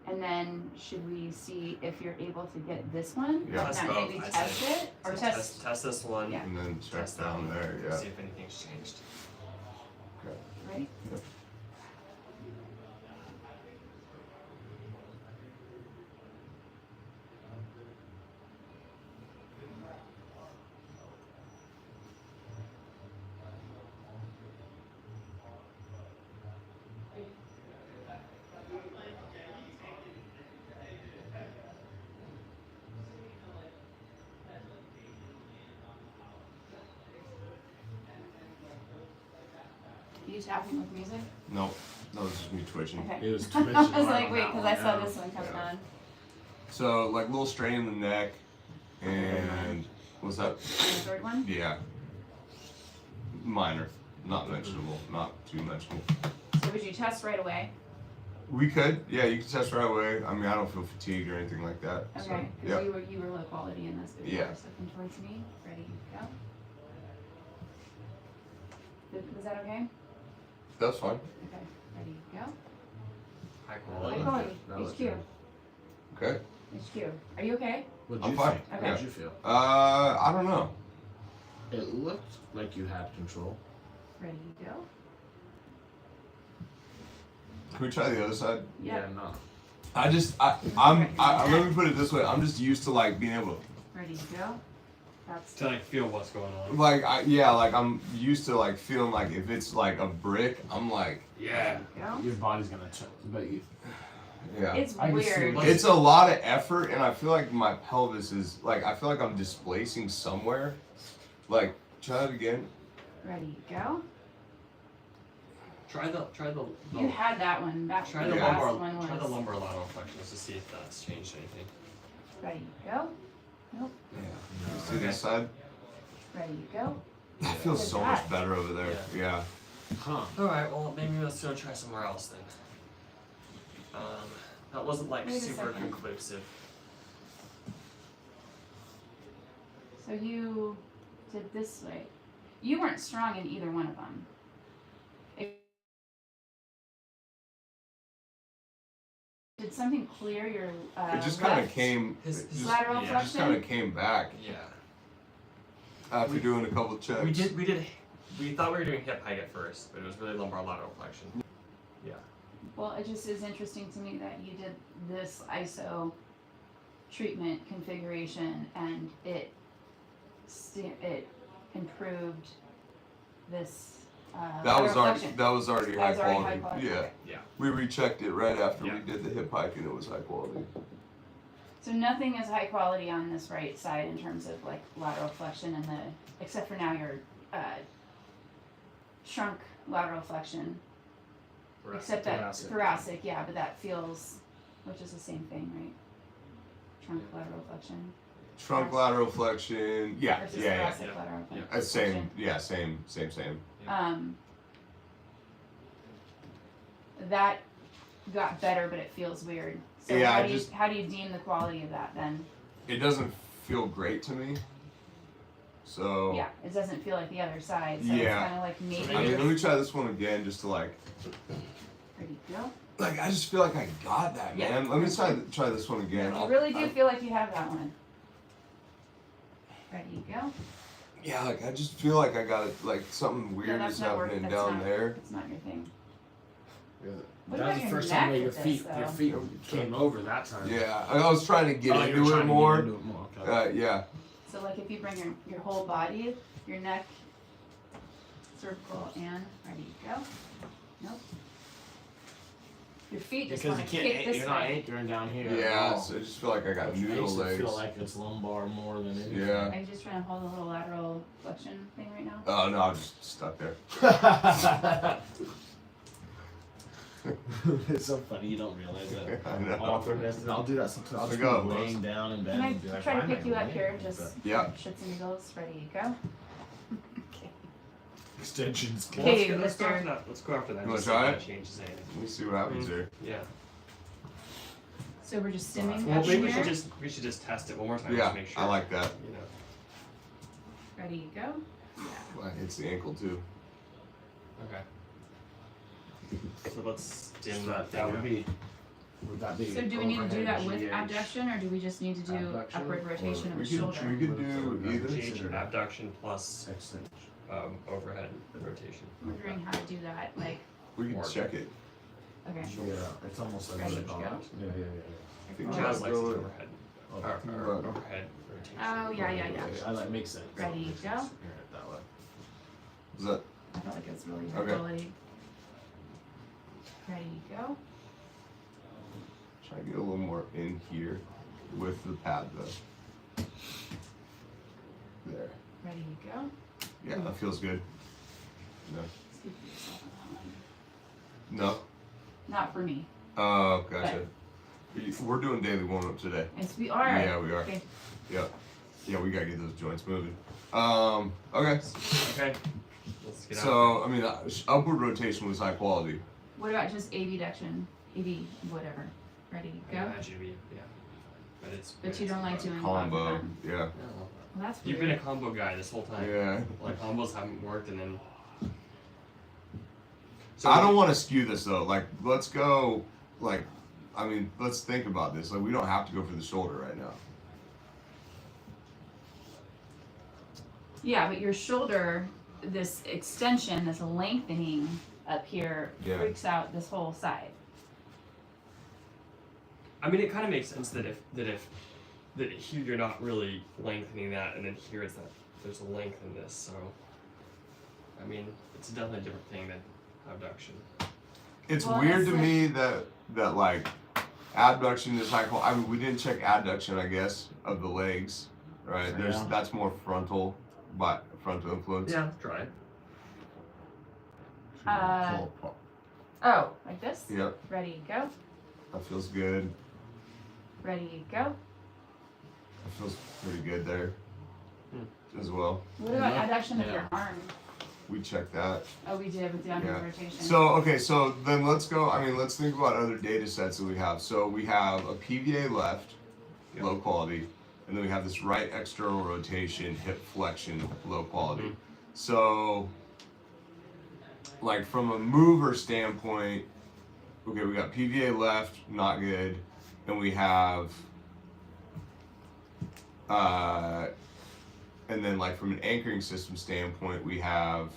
And then should we see if you're able to get this one? Yeah. Like Test not both, maybe I'd test say. it? Or So test test this one. Yeah. And then check Test that down one. there. Yeah. See if anything's changed. right? Yep. You tapping with music? Nope. That was just me twitching. Okay. It was I twitching was right like, on wait, that because one, I saw yeah. this one coming Yeah. on. So like little strain in the neck, and was that? And the third one? Yeah. Minor, not mentionable, not too mentionable. So would you test right away? We could, yeah, you can test right away. I mean, I don't feel fatigued or anything like that. Okay, So, because yeah. you were low quality in this before, Yeah. so come towards me. Ready, go. Was that okay? That's fine. Okay, ready, go. High That quality. High quality, that was HQ, good. Okay. HQ. Are you okay? What'd I'm you fine. think? Okay. How'd you feel? I don't know. It looked like you had control. Ready, go. Can we try the other side? Yeah. No. Let me put it this way. I'm just used to like being able to, Ready, go. That's To like feel what's going on. like, I'm used to like feeling like if it's like a brick, I'm like, Yeah. go. Your body's gonna change, but you. yeah. It's I can see weird. what- It's a lot of effort, and I feel like my pelvis is like, I feel like I'm displacing somewhere. Like, try it again. Ready, go. Try the You had that one. That try the the last lumbar one was. try the lumbar lateral flexions to see if that's changed anything. Ready, go. Nope. Yeah. See Okay. this side? Ready, go. That feels so much better over there. Yeah. Huh. Alright, well maybe let's go try somewhere else then. That wasn't like Wait a super second. conclusive. So you did this way. You weren't strong in either one of them. Did something clear your It just kind of left? came. His- It his just, lateral yeah, it just kind of came back Yeah. after doing a couple checks. We thought we were doing hip height at first, but it was really lumbar lateral flexion. Yeah. Well, it just is interesting to me that you did this ISO treatment configuration and it improved this. That was lateral already flexion. that was already That high was already quality. high quality, Yeah. okay. Yeah. We rechecked it right after Yeah. we did the hip hike, and it was high quality. So nothing is high quality on this right side in terms of like lateral flexion and except for now your shrunk lateral flexion. Except that Thoracic. thoracic, yeah, but that feels, which is the same thing, right? Trunk lateral flexion Trunk lateral flexion. Yeah. versus Yeah. thoracic yeah. lateral Yeah. Yeah. Same. Yeah. Same. That got better, but it feels weird. So Yeah, how do you deem the quality of that then? It doesn't feel great to me. So. Yeah, it doesn't feel like the other side. So Yeah. it's kind of like maybe. I mean, let me try this one again, just to like. Ready to go. Like, I just feel like I got that, Yeah. man. Let me try this one again. You really do feel like you have that one. Ready to go. Yeah, like I just feel like I got it. Like something weird that's is not working. happening That's down not, there. It's not your thing. Yeah. What That about was the your first neck time that with your this, feet though? came over that time. Yeah, I was trying to get Oh, you were into trying it to more. get into it more. Okay. Yeah. So like if you bring your whole body, your neck, cervical, and ready to go. Nope. Your feet just Because want you to can't, kick this you're not way. anchoring down here. Yeah, at all. so I just feel like I got Which noodle makes it legs. feel like it's lumbar more than anything. Yeah. Are you just trying to hold a little lateral flexion thing right now? Oh no, I'm just stuck there. It's so funny, you don't realize that. I know. Awkwardness. And I'll do that sometimes. I'll just There be we go. laying down in bed Can I and be like, try why to am I pick you up laying here? like Just that? Yeah. shits and giggles. Ready to go. Okay. Extensions. Well, Okay, let's go Mr. after that. Let's go after that. You wanna just see try if it? that changes anything. Let me see what happens here. Yeah. So we're just stimming. Well, up maybe we here. should just test it one more time Yeah, just to make sure. I like that. You know. Ready to go. Well, it's the ankle too. Okay. So let's dim So that that thing would up. be. Would that be So do we need to do that with overhead GH? abduction, or do we just need to do Abduction, upward rotation of We the could shoulder? do either. Change your abduction plus Extension. overhead rotation. I'm wondering how to do that. Like, We can Or- check it. okay. Yeah, it's almost like Ready what to they call go? it. Yeah. I think Jazz Jazz likes go his with- overhead. Oh, Or overhead rotation. Oh yeah, yeah, yeah. I like makes sense. Ready, Makes go. sense. Hear it that way. Is that I felt like it was really high Okay. quality. Ready, go. try to get a little more in here with the pad though. There. Ready, go. Yeah, that feels good. No. Speak for yourself on that one. No. Not for me. Oh, gotcha. We're doing daily warm up today. Yes, we are. Yeah, we are. Okay. Yeah, we gotta get those joints moving. Okay. Okay. Let's get out. So, I mean, upward rotation was high quality. What about just abduction? 80, whatever. Ready, go. I imagine it'd be, yeah. But it's. But you don't like doing both of Combo. them. Yeah. Well, that's You've weird. been a combo guy this whole time. Yeah. Like combos haven't worked, and then. I don't want to skew this though. Like, let's go. Like, I mean, let's think about this. Like, we don't have to go for the shoulder right now. Yeah, but your shoulder, this extension, this lengthening up here Yeah. freaks out this whole side. I mean, it kind of makes sense that here you're not really lengthening that, and then here is that there's a length in this. So, I mean, it's definitely a different thing than abduction. It's Well, weird it's to like- me that like abduction is high quality. I mean, we didn't check adduction, I guess, of the legs, right? Yeah. That's more frontal influence. Yeah, try it. Pull apart. Oh, like this? Yep, Ready, go. that feels good. Ready, go. That feels pretty good there as well. What about Yeah. adduction of Yeah. your arm? We checked that. Oh, we did with the under Yeah. rotation. So okay, so then let's go. I mean, let's think about other data sets that we have. So we have a PVA left, Yeah. low quality, and then we have this right external rotation, hip flexion, low quality. Mhm. So, like from a mover standpoint, okay, we got PVA left, not good, and we have, and then like from an anchoring system standpoint, we have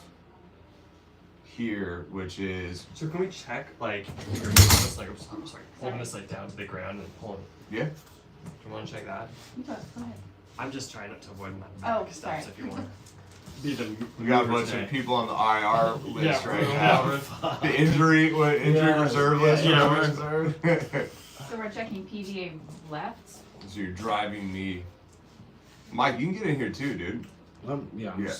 here, which is So can we check like you're holding this like I'm sorry, holding this like down to the ground and pulling? yeah. Do you want to check that? You go ahead. I'm just trying not to avoid my Oh, back sorry. steps if you want. Be the We got a mover bunch today. of people on the IR list Yeah, right we're now. The injury reserve list. Yeah, right? reserve. So we're checking PVA left. So you're driving me. Mike, you can get in here too, dude. Yeah. Yeah.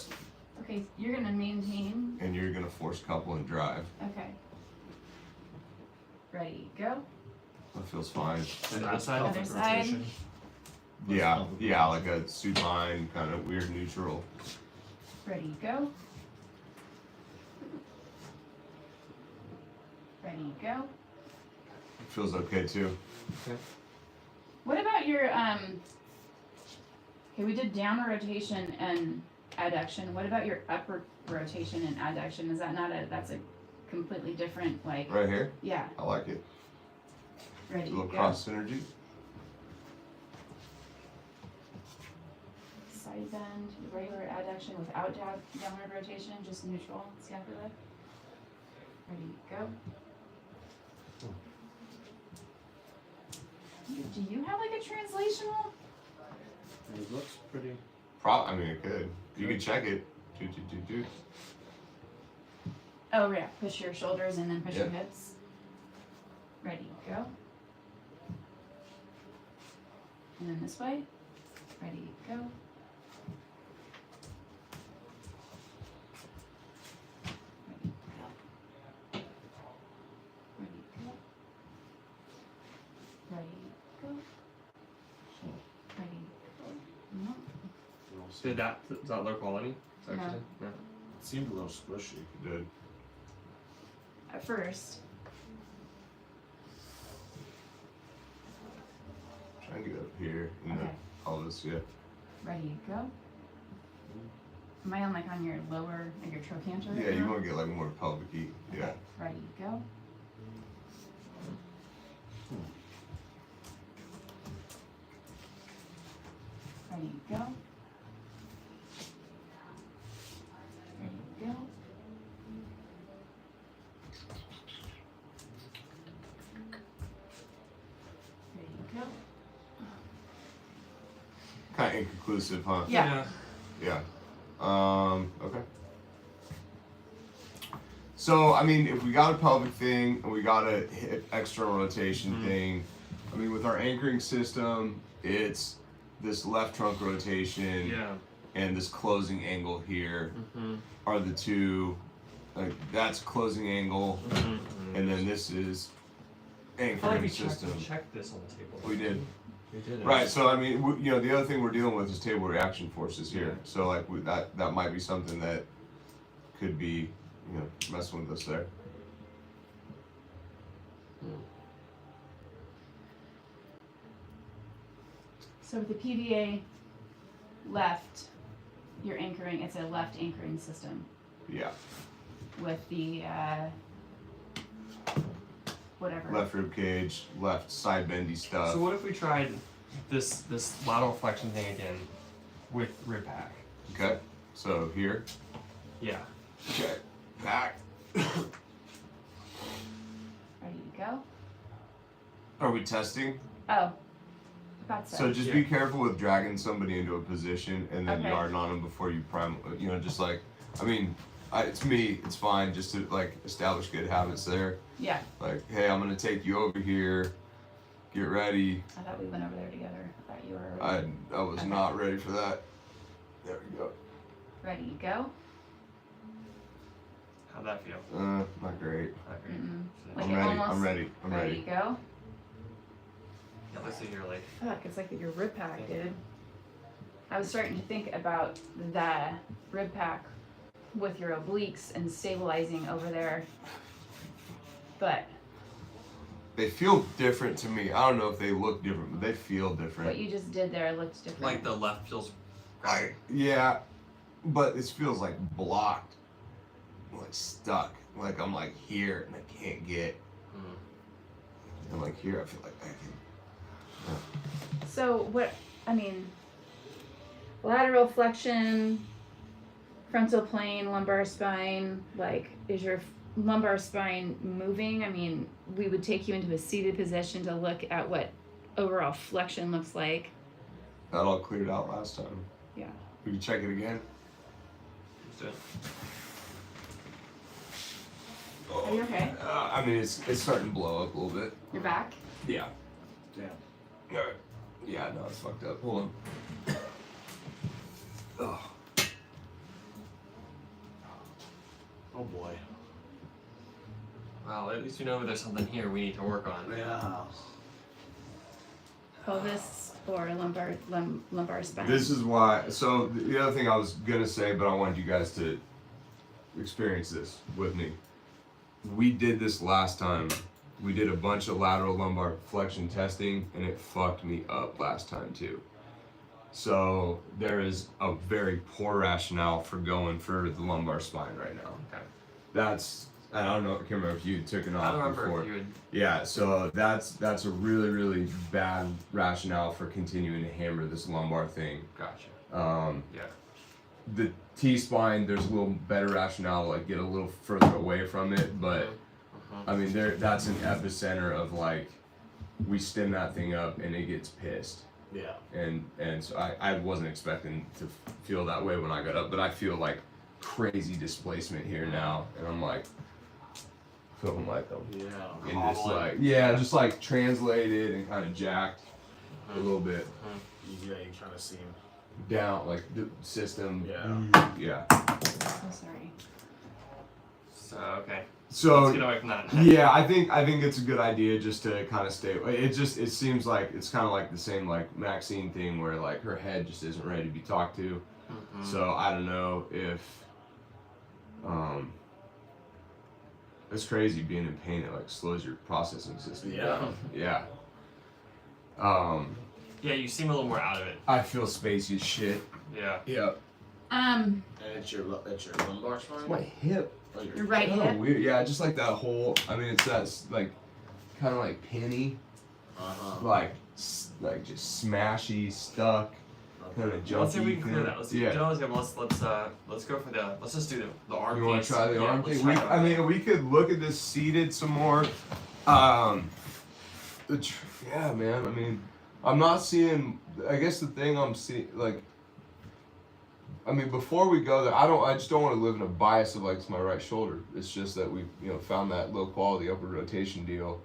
Okay, you're gonna maintain. And you're gonna force couple and drive. Okay. Ready, go. That feels fine. And that side? Other side. Yeah, like a supine kind of weird neutral. Ready, go. Ready, go. It feels okay too. What about your okay, we did downward rotation and adduction. What about your upward rotation and adduction? Is that not that's a completely different like Right here, yeah. I like it. Ready, A little go. cross synergy. Side bend, regular adduction without downward rotation, just neutral scapula. Ready, go. Do you have like a translational? It looks pretty. I mean, it could. You could check it. Do. Oh yeah, push your shoulders and then push your Yeah. hips. Ready, go. And then this way. Ready, go. Ready, go. Ready, go. Ready, go. Ready, go. No. Did that is that low quality? Is that what No. you said? No. It seemed a little squishy. Good. At first. Try and get up here in Okay. the pelvis. Yeah. Ready, go. Am I on like on your lower, like your trochanter? right Yeah, you now? want to get like more pelvic-y. Yeah. Okay, ready, go. Ready, go. Ready, go. Ready, go. Kind of inconclusive, huh? Yeah. Yeah. Okay. So, I mean, if we got a pelvic thing and we got a hip external rotation thing, I mean, with our anchoring system, it's this left trunk rotation Yeah. and this closing angle here Mm-hmm. are the two. Like, that's closing angle, and then this is I feel like anchoring we system. checked this on the table. We did. We did it. Right, so I mean, you know, the other thing we're dealing with is table reaction forces here. Yeah. So like that might be something that could be, you know, messing with us there. So with the PVA left, you're anchoring. It's a left anchoring system Yeah. with the whatever. Left rib cage, left side bendy stuff. So what if we tried this lateral flexion thing again with rib pack? Okay. So here. Yeah. Okay. Pack. Ready to go? Are we testing? Oh, thought so. So just be careful with dragging somebody into a position and then Okay. yarding on them before you prime. You know, just like, I mean, it's me. It's fine just to like establish good habits there. Yeah, Like, hey, I'm gonna take you over here. Get ready. I thought we went over there together. I thought you were I was Okay. not ready for that. There we go. ready to go. How'd that feel? Not great. Not great. Mm-mm. Like I'm it ready. almost I'm ready. I'm ready ready. to go. Yeah, let's see here, like. Fuck, it's like your rib pack, dude. I was starting to think about the rib pack with your obliques and stabilizing over there. But They feel different to me. I don't know if they look different, but they feel different. what you just did there looked different. Like the left feels. Yeah, but this feels like blocked, like stuck. Like I'm like here and I can't get. Mm. And like here, I feel like I can. So what, I mean, lateral flexion, frontal plane, lumbar spine, like, is your lumbar spine moving? I mean, we would take you into a seated position to look at what overall flexion looks like. That all cleared out last time. Yeah. We can check it again. Let's do it. Are you okay? I mean, it's starting to blow up a little bit. Your back? Yeah. Damn. All right. Yeah, no, it's fucked up. Hold on. Oh. Oh boy. Well, at least we know there's something here we need to work on. Yeah. Pelvis or lumbar spine? This is why. So the other thing I was gonna say, but I wanted you guys to experience this with me. We did this last time. We did a bunch of lateral lumbar flexion testing, and it fucked me up last time too. So there is a very poor rationale for going for the lumbar spine right now. Okay. That's, I don't know. I can't remember if you took it I off don't remember before. if you would. Yeah, so that's a really, really bad rationale for continuing to hammer this lumbar thing. Gotcha. Yeah. The T-spine, there's a little better rationale to like get a little further away from it, but I mean that's an epicenter of like we stem that thing up and it gets pissed. Yeah. And so I wasn't expecting to feel that way when I got up, but I feel like crazy displacement here now, and I'm like feeling like I'm Yeah. in this Hobbling. like just like translated and kind of jacked a little bit Yeah, you're trying to see him. down, like the system. Yeah. I'm sorry. So okay. So Let's get away from that. yeah, I think it's a good idea just to kind of stay. It seems like it's kind of like the same like Maxine thing where like her head just isn't ready to be talked to. Mhm. So I don't know if it's crazy being in pain. It like slows your processing system Yeah. down. Yeah. Yeah, you seem a little more out of it. I feel spacey as shit. Yeah. Yeah. And it's your lumbar spine. My hip. Oh, Your right Kinda hip. weird. Yeah, just like that whole. I mean, it's that like, kind of like penny, like just smashy, stuck, kind of jumpy. Let's see if we can clear that. Let's Yeah. let's go for let's just do the arm. You want piece. to try the Yeah, arm let's thing? try the arm. We could look at this seated some more. Yeah, man. I mean, I'm not seeing. I guess the thing I'm seeing, like, I mean, before we go there, I just don't want to live in a bias of like it's my right shoulder. It's just that we, found that low quality upper rotation deal.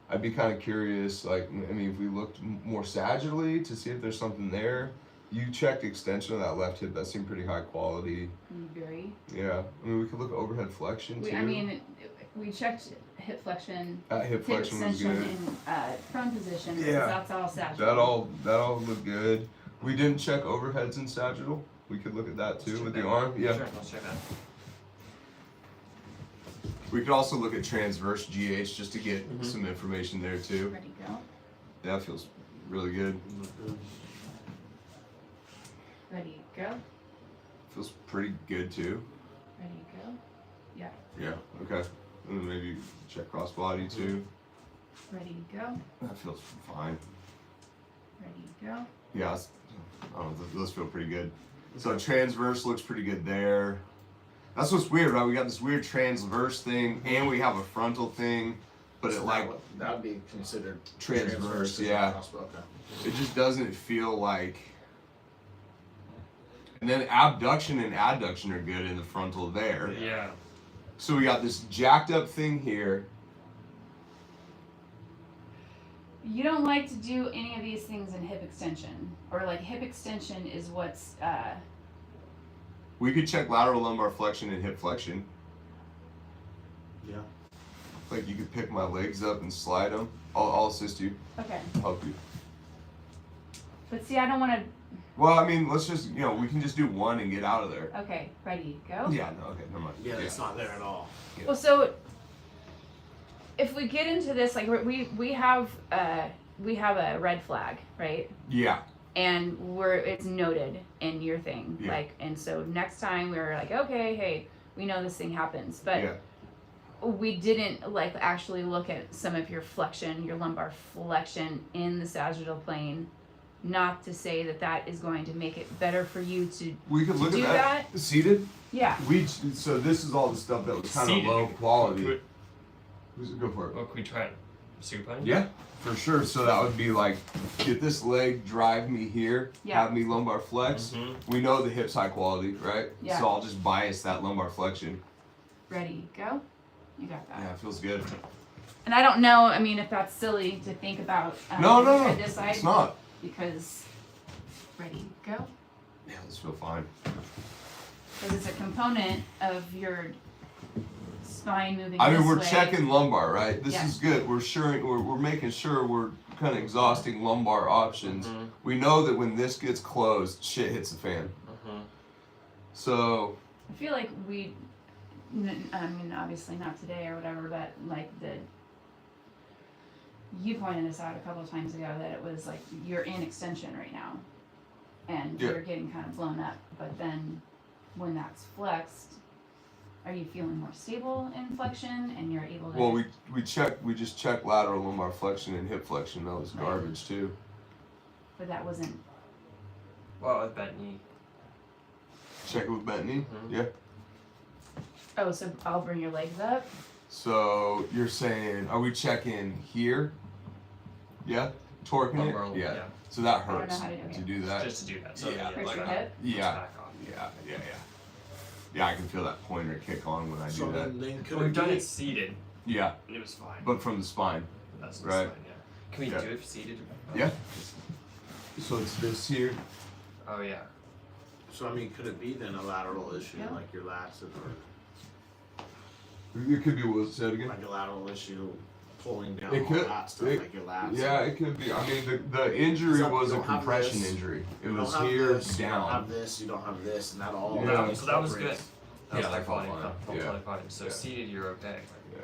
I'd be kind of curious, like, I mean, if we looked more sagittally to see if there's something there. You checked extension of that left hip. That seemed pretty high quality. Very. Yeah. I mean, we could look at overhead flexion too. We checked hip flexion, That hip hip flexion was extension good. in prone position. Because Yeah. that's all saturated. That all looked good. We didn't check overheads and sagittal. We could look at that too Let's with check the that. arm. Yeah. Sure, let's check that. We could also look at transverse GH just to get Mhm. some information there too. Ready to go. That feels really good. go. Feels pretty good too. Ready, go. Yeah. Yeah. Okay. And maybe check cross body too. Ready, go. That feels fine. Ready, go. Yeah. I don't know. Those feel pretty good. So transverse looks pretty good there. That's what's weird, right? We got this weird transverse thing, and we have a frontal thing, but So it like that would be considered transverse. as Yeah. a crossbow, okay. It just doesn't feel like. And then abduction and adduction are good in the frontal there. Yeah. So we got this jacked up thing here. You don't like to do any of these things in hip extension, or like hip extension is what's We could check lateral lumbar flexion and hip flexion. Yeah. Like you could pick my legs up and slide them. I'll assist you. okay. Help you. But see, I don't want to. Well, I mean, let's just, we can just do one and get out of there. Okay, ready, go. Yeah, no, okay, never mind. Yeah, it's not there at all. Well, so if we get into this, like we have a red flag, right? Yeah, And it's noted in your thing, Yeah. like, and so next time we were like, okay, hey, we know this thing happens, but yeah. we didn't like actually look at some of your flexion, your lumbar flexion in the sagittal plane. Not to say that is going to make it better for you to We could look do at that. that. Seated? Yeah. So this is all the stuff that was kind of Seated. low quality. Could, Go for it. well, could we try it supine? Yeah, for sure. So that would be like, get this leg, drive me here, Yeah. have me lumbar flex. Mhm. We know the hip's high quality, right? Yeah. So I'll just bias that lumbar flexion. Ready, go. You got that. Yeah, it feels good. And I don't know. I mean, if that's silly to think about. No, This side, it's not. because ready, go. Yeah, this feel fine. Because it's a component of your spine moving. I mean, this we're way. checking lumbar, right? This Yeah. is good. We're making sure we're kind of exhausting lumbar options. Mhm. We know that when this gets closed, shit hits the fan. Mhm. So I feel like I mean, obviously not today or whatever, but like you pointed this out a couple of times ago that it was like you're in extension right now, and Yeah. you're getting kind of blown up. But then when that's flexed, are you feeling more stable in flexion, and you're able to? well, we just checked lateral lumbar flexion and hip flexion. That was garbage too. But that wasn't. Well, with bent knee. Check it with bent knee. Mhm. Yeah. Oh, so I'll bring your legs up. So you're saying, are we checking here? Yeah, torquing Lumbar, it. Yeah. yeah. So that I don't know hurts how to do to it. do that. Just to do that. So Yeah, that Hurts like your that hip? comes Yeah. back off. Yeah, I can feel that pointer kick on when I So do that. then could We've it done be, it seated, Yeah, and it was fine. but from the spine. That's right. fine, yeah. Can we Yeah. do it seated? Yeah. So it's this here. Oh yeah. so I mean, could it be then a lateral issue, Yeah. like your lats or It could be what said again. like a lateral issue pulling down It all could- that stuff, it- like your lats? Yeah, it could be. I mean, the injury So was you a don't have compression this, injury. It You was don't have here this, You don't have down. this. You don't have this, and that all. Yeah. So that was good. incorporates. That was Yeah, like that felt fine. fine. Felt Yeah. totally fine. So Yeah. seated, you're okay. Yeah.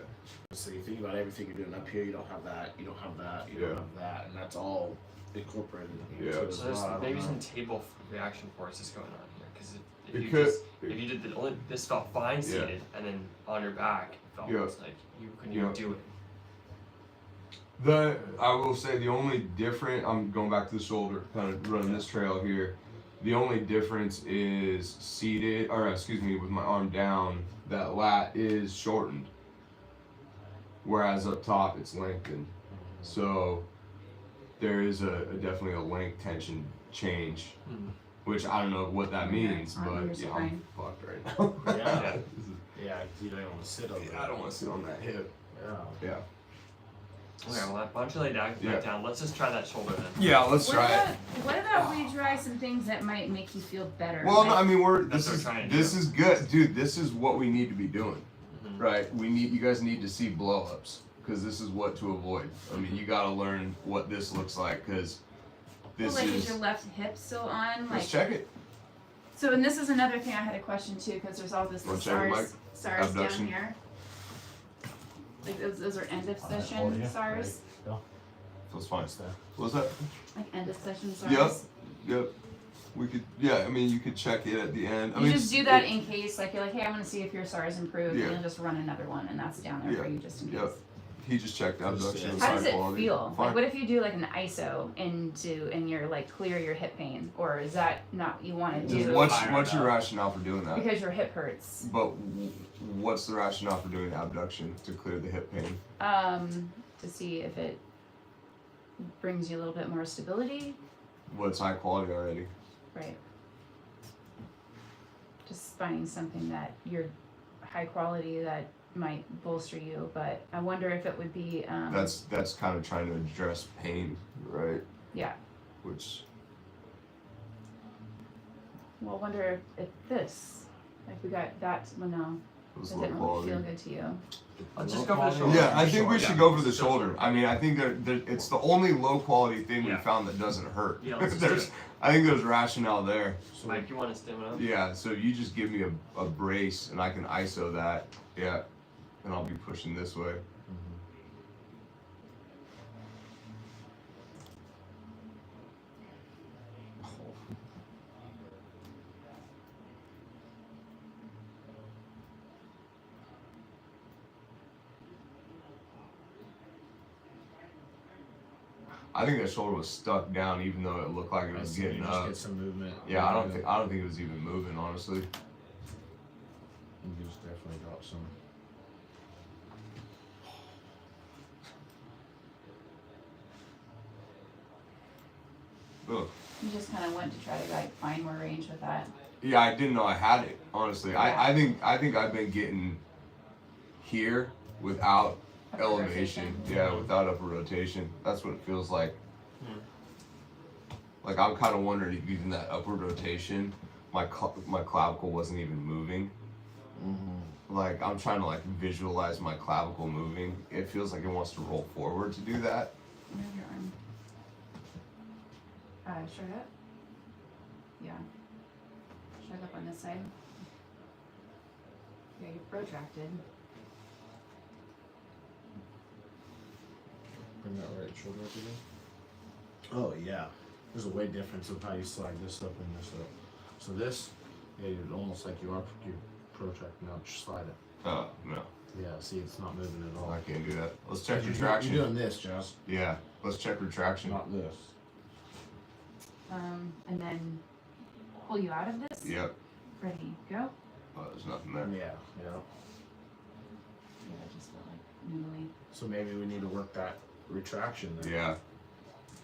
So you think about everything you're doing up here. You don't have that. You don't have that. You Yeah. don't have that, and that's all incorporated in here Yeah. too as So there's well. I don't maybe know. some table reaction forces going on here because if It you could- just if you did this felt fine seated and then on your back it felt Yeah. like you couldn't even Yeah. do it. I will say the only different. I'm going back to the shoulder, kind of running this trail here. The only difference is seated, or excuse me, with my arm down, that lat is shortened. Whereas up top it's lengthened. So there is definitely a length tension change, Mhm. which I don't know what that means, I'm but under yeah, I'm spine. fucked right now. Yeah. This is- Yeah, 'cause you don't want to sit over. I don't want to sit on that hip. Yeah. Yeah. Okay, well, why don't you lay down, Yeah. back down? Let's just try that shoulder then. Yeah, let's try it. What about we try some things that might make you feel better? Well, Like- I mean, That's this what we're trying is to this do. is good, dude. This is what we need to be doing, Mhm. right? You guys need to see blow-ups because this is what to avoid. I mean, you got to learn what this looks like because this well, like, is. is your left hip still on? Like, Let's check it. so, and this is another thing I had a question too, because there's all this Wanna check it, SARS Abduction. down here. Like those are end of Oh, session yeah. SARS, Feels fine. What's that? What's that? like end of session SARS. Yep. Yep. We could, yeah. I mean, you could check it at the end. I You mean, just do that in case, like you're like, hey, I'm gonna see if your SAR is improved, Yeah. and you'll just run another one, and that's down there for you just in case. Yep. He just checked abduction. How does side it quality. feel? Fine. Like, what if you do like an ISO and you're like clear your hip pain, or is that not what you want to Just do what's your rationale for doing that? because your hip hurts? But what's the rationale for doing abduction to clear the hip pain? To see if it brings you a little bit more stability. What's high quality already? Right. Just finding something that you're high quality that might bolster you, but I wonder if it would be. That's kind of trying to address pain, right? Yeah. Which. Well, I wonder if this, like we got that. Well, no, Was it low didn't quality. really feel good to you. Let's just go for the shoulder. Yeah, I think we should go for the Yeah. shoulder. I mean, I think it's the only low quality thing we Yeah. found that doesn't hurt. Yeah, let's just do it. I think there's rationale there. So Mike, you want to stim it up? Yeah, so you just give me a brace and I can ISO that. Yeah, and I'll be pushing this way. I think that shoulder was stuck down, even though it looked like it was You getting just up. get some movement. Yeah, I don't think it was even moving, honestly. You just definitely got some. Ugh. You just kind of went to try to like find more range with that. Yeah, I didn't know I had it. Honestly, Yeah. I think I've been getting here without Upper elevation. rotation. Yeah, without upper rotation. That's what it feels like. Hmm. Like I'm kind of wondering if even that upward rotation, my clavicle wasn't even moving. Like I'm trying to like visualize my clavicle moving. It feels like it wants to roll forward to do that. Move your arm. Straight up. Yeah. Straight up on this side. Yeah, you're protracted. Bring that right shoulder up again. Oh yeah, there's a weight difference of how you slide this up and this up. So this, yeah, you're almost like you're protracting out. Just slide it. No, Yeah, see, it's not moving at all. I can't do that. Let's check You're retraction. doing this, Josh, Yeah, let's check retraction. not this. And then pull you out of this. Yep. Ready, go. Oh, there's nothing there. Yeah. Yeah, just felt like noodly. So maybe we need to work that retraction there. Yeah.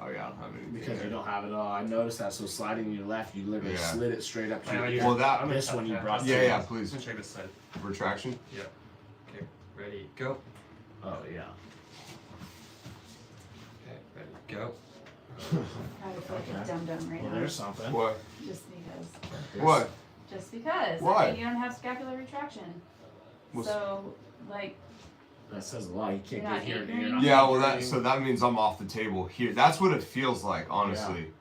Oh yeah, I don't have anything Because there. you don't have it all. I noticed that. So sliding your left, you literally Yeah. slid it straight up to I know your you- ear. Well, that- I'm gonna This check one you that. brought Yeah, to- yeah, I'm please. gonna check this side. Retraction. Yeah. Okay. Ready. Go. Oh yeah. Okay. Ready. Go. I feel like a Okay. dum-dum right Well, now. there's something. What? Just because. What? Just because. Why? Like, you don't have scapular retraction. What's- So, like, That says a lot. You can't You're get not here. anchoring? You're not Yeah, well, anchoring. that means I'm off the table here. That's what it feels like, honestly.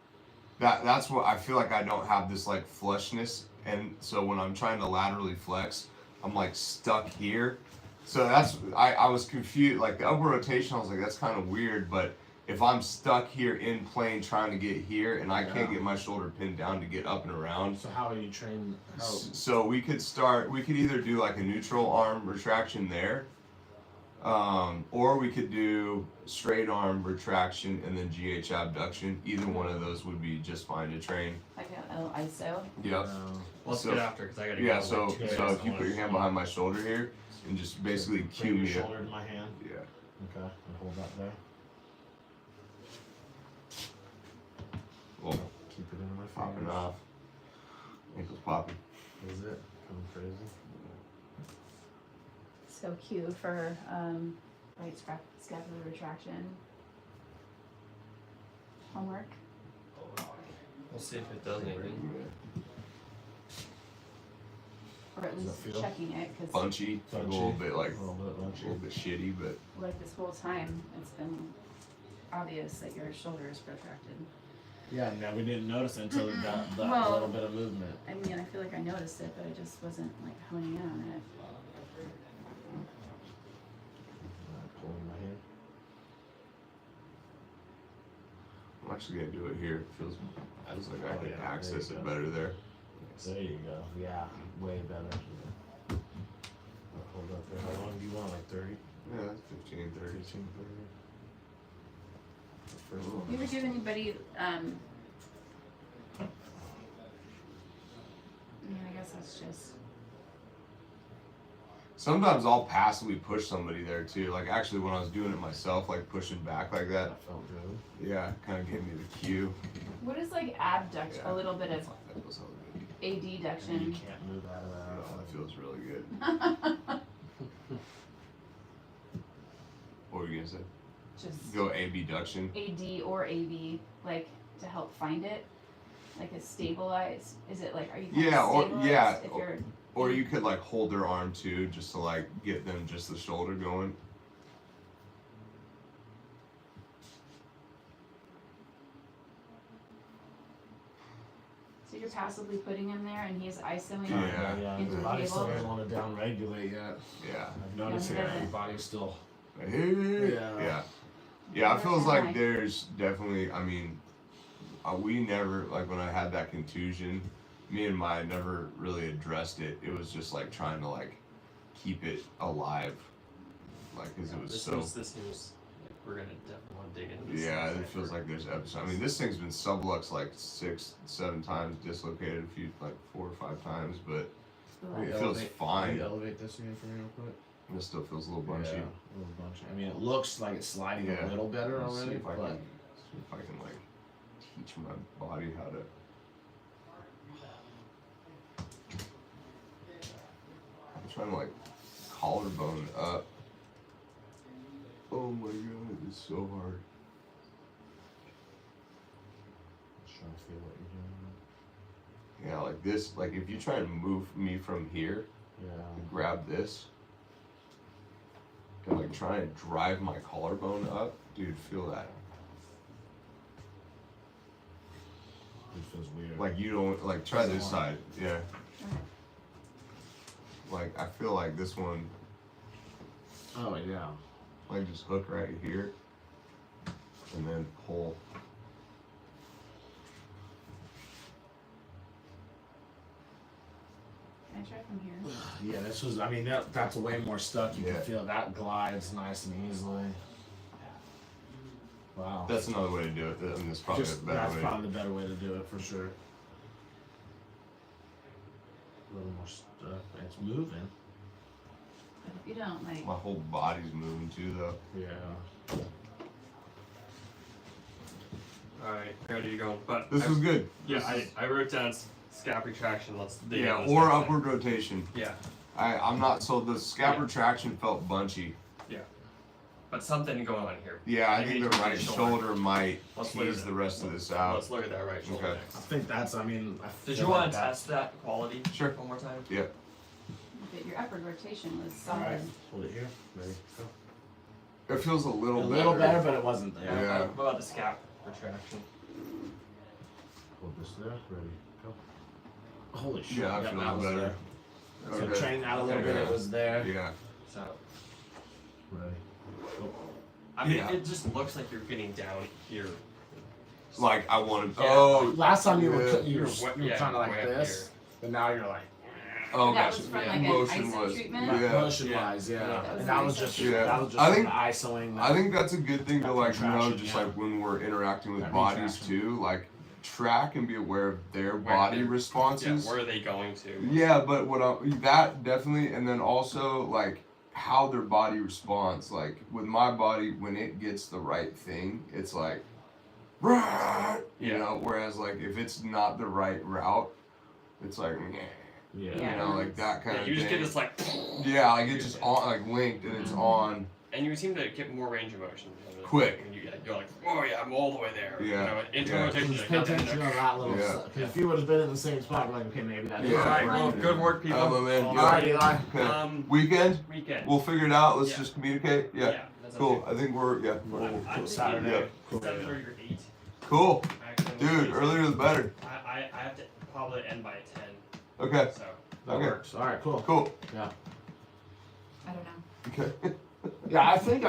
That's what I feel like. I don't have this like flushness, and so when I'm trying to laterally flex, I'm like stuck here. So that's I was confused. Like the upper rotation, I was like, that's kind of weird. But if I'm stuck here in plane trying to get here, and I can't Yeah. get my shoulder pinned down to get up and around. So how are you trained? How? So we could either do like a neutral arm retraction there, or we could do straight arm retraction and then GH abduction. Either one of those would be just fine to train. like a little ISO. Yep. Let's So- get after because I gotta Yeah, go. so like, 2 so days. if you put your hand behind my shoulder here and just basically Bring cue your me. shoulder to my hand. Yeah. Okay. And hold that there. Well, Keep it in my popping fingers. off. Ankles popping. Is it coming crazy? So cue for right scapular retraction. Homework. We'll see if it does anything. Or at Does least that feel checking it, because Bunchy, a little bit like A little bit a little lunchy. bit shitty, but like this whole time it's been obvious that your shoulder is protracted. Yeah, no, we didn't notice it until that Well- little bit of movement. I mean, I feel like I noticed it, but I just wasn't like honing in on it. Pulling my hand. my actually gonna do it here. Feels like I can access it better there. There you go. Yeah, way better. Hold up there. How long do you want? Like 30? Yeah, that's 15, 30. 15, 30. You ever give anybody, I mean, I guess that's just. Sometimes I'll passively push somebody there too. Like actually when I was doing it myself, like pushing back like that. That felt good. Yeah, kind of gave me the cue. What is like abduction? Yeah. A little bit of That was all good. You adduction. can't move out of that. Oh, that feels really good. What were you gonna say? Just Go abduction. AD or AV, like to help find it, like a stabilize. Is it like, are you kind Yeah, of or stabilized yeah, if you're or you could like hold their arm too, just to like get them just the shoulder going. so you're passively putting him there and he's isoing Yeah. into Your the body still table? doesn't want to downregulate yet. Yeah. I've noticed Yeah, that he your body's still. Yeah. Yeah, it feels like there's definitely, I mean, we never, like when I had that contusion, me and Maya never really addressed it. It was just like trying to like keep it alive. Like, cause it was This so. seems like we're gonna definitely want to dig into this. Yeah, thing it feels for- like there's episodes. I mean, this thing's been sublux like 6, 7 times, dislocated a few, like 4 or 5 times, but Like, it feels fine. Can you elevate this again for me real quick? it still feels a little bunchy. Yeah, a little bunchy. I mean, it looks like it's sliding Yeah. a little better Let's see already, if I but can, see if I can like teach my body how to. I'm trying to like collarbone up. Oh my god, it's so hard. just trying to feel what you're doing. Yeah, like this. Like if you try and move me from here, Yeah. and grab this, and like try and drive my collarbone up, dude, feel that. It feels weird. Like you don't like try this side, yeah. Like I feel like this one, Oh yeah. like just hook right here, and then pull. Can I try from here? Yeah, this was. I mean, that's way more stuck. You Yeah. can feel that glides nice and easily. Wow. That's another way to do it. I mean, that's probably Just, a better that's way. probably the better way to do it for sure. A little more stuck. It's moving. But if you don't like, My whole body's moving too, though. Yeah. Alright, ready to go. But This was good. yeah, This I wrote down scap retraction. Let's dig yeah, into this or next thing. upward rotation. Yeah, I'm not. So the scap Yeah. retraction felt bunchy. but something going on here. Yeah, I Maybe think the it's right shoulder. shoulder might Let's look at tease it. the rest of this out. Let's look at that right shoulder Okay. I next. think that's. I mean. I Did feel you want like to that- test that quality? Sure. One more time. Yeah. that your upward rotation was All right. solid. Hold it here. Ready. Go. It feels a A little better. little better, but it wasn't there. Yeah. What about the scap retraction? Hold this there. Ready. Go. Holy shit. Yeah, I Yep, feel that was better. there. So Okay. train out a little bit. It was there. Yeah. So, Ready. Go. I mean, Yeah. it just looks like you're getting down here. Like I wanted. Yeah. Oh. Last time you were Yeah. you were, Yeah, kind of like way up this, but now you're like Oh, That gotcha. was from Yeah. like an Motion ISO was- treatment. Yeah. motion wise, yeah. Yeah, that was And that was nice. just Yeah. that was just I from think- the isoing. I think that's a good thing to That like know, contraction, just yeah. like when we're interacting with That bodies retraction. too, like track and be aware of their Where body they're- responses. Yeah, where are they going to? Yeah, but that definitely, and then also like how their body responds. Like with my body, when it gets the right thing, it's like, "Rah!" you Yeah. know. Whereas like if it's not the right route, it's like, "Meh," yeah. you Yeah. know, like that kind Yeah, of you just thing. get this like, Yeah, like it's just on, like linked, and it's on. and you seem to get more range of motion. Quick. And you're like, oh yeah, I'm all the way there. Yeah. You know, into Yeah. rotation. Just like, pay nothing attention there. to that little Yeah. stuff. Because if you would have been in the same spot, you're like, okay, maybe that's Yeah. Alright, right. well, good work, people. I'm a man. All Yeah. right, Eli. Okay. Weekend, Weekend. we'll figure it out. Let's Yeah. just communicate. Yeah. That's Cool. okay. I think we're I'm Cool thinking Saturday. Yeah. Cool. 7:30 or 8. cool, Actually, dude. Earlier the better. I have to probably end by 10. Okay. So. That Okay. works. All right, cool. Cool. I don't know. Okay. Yeah, I think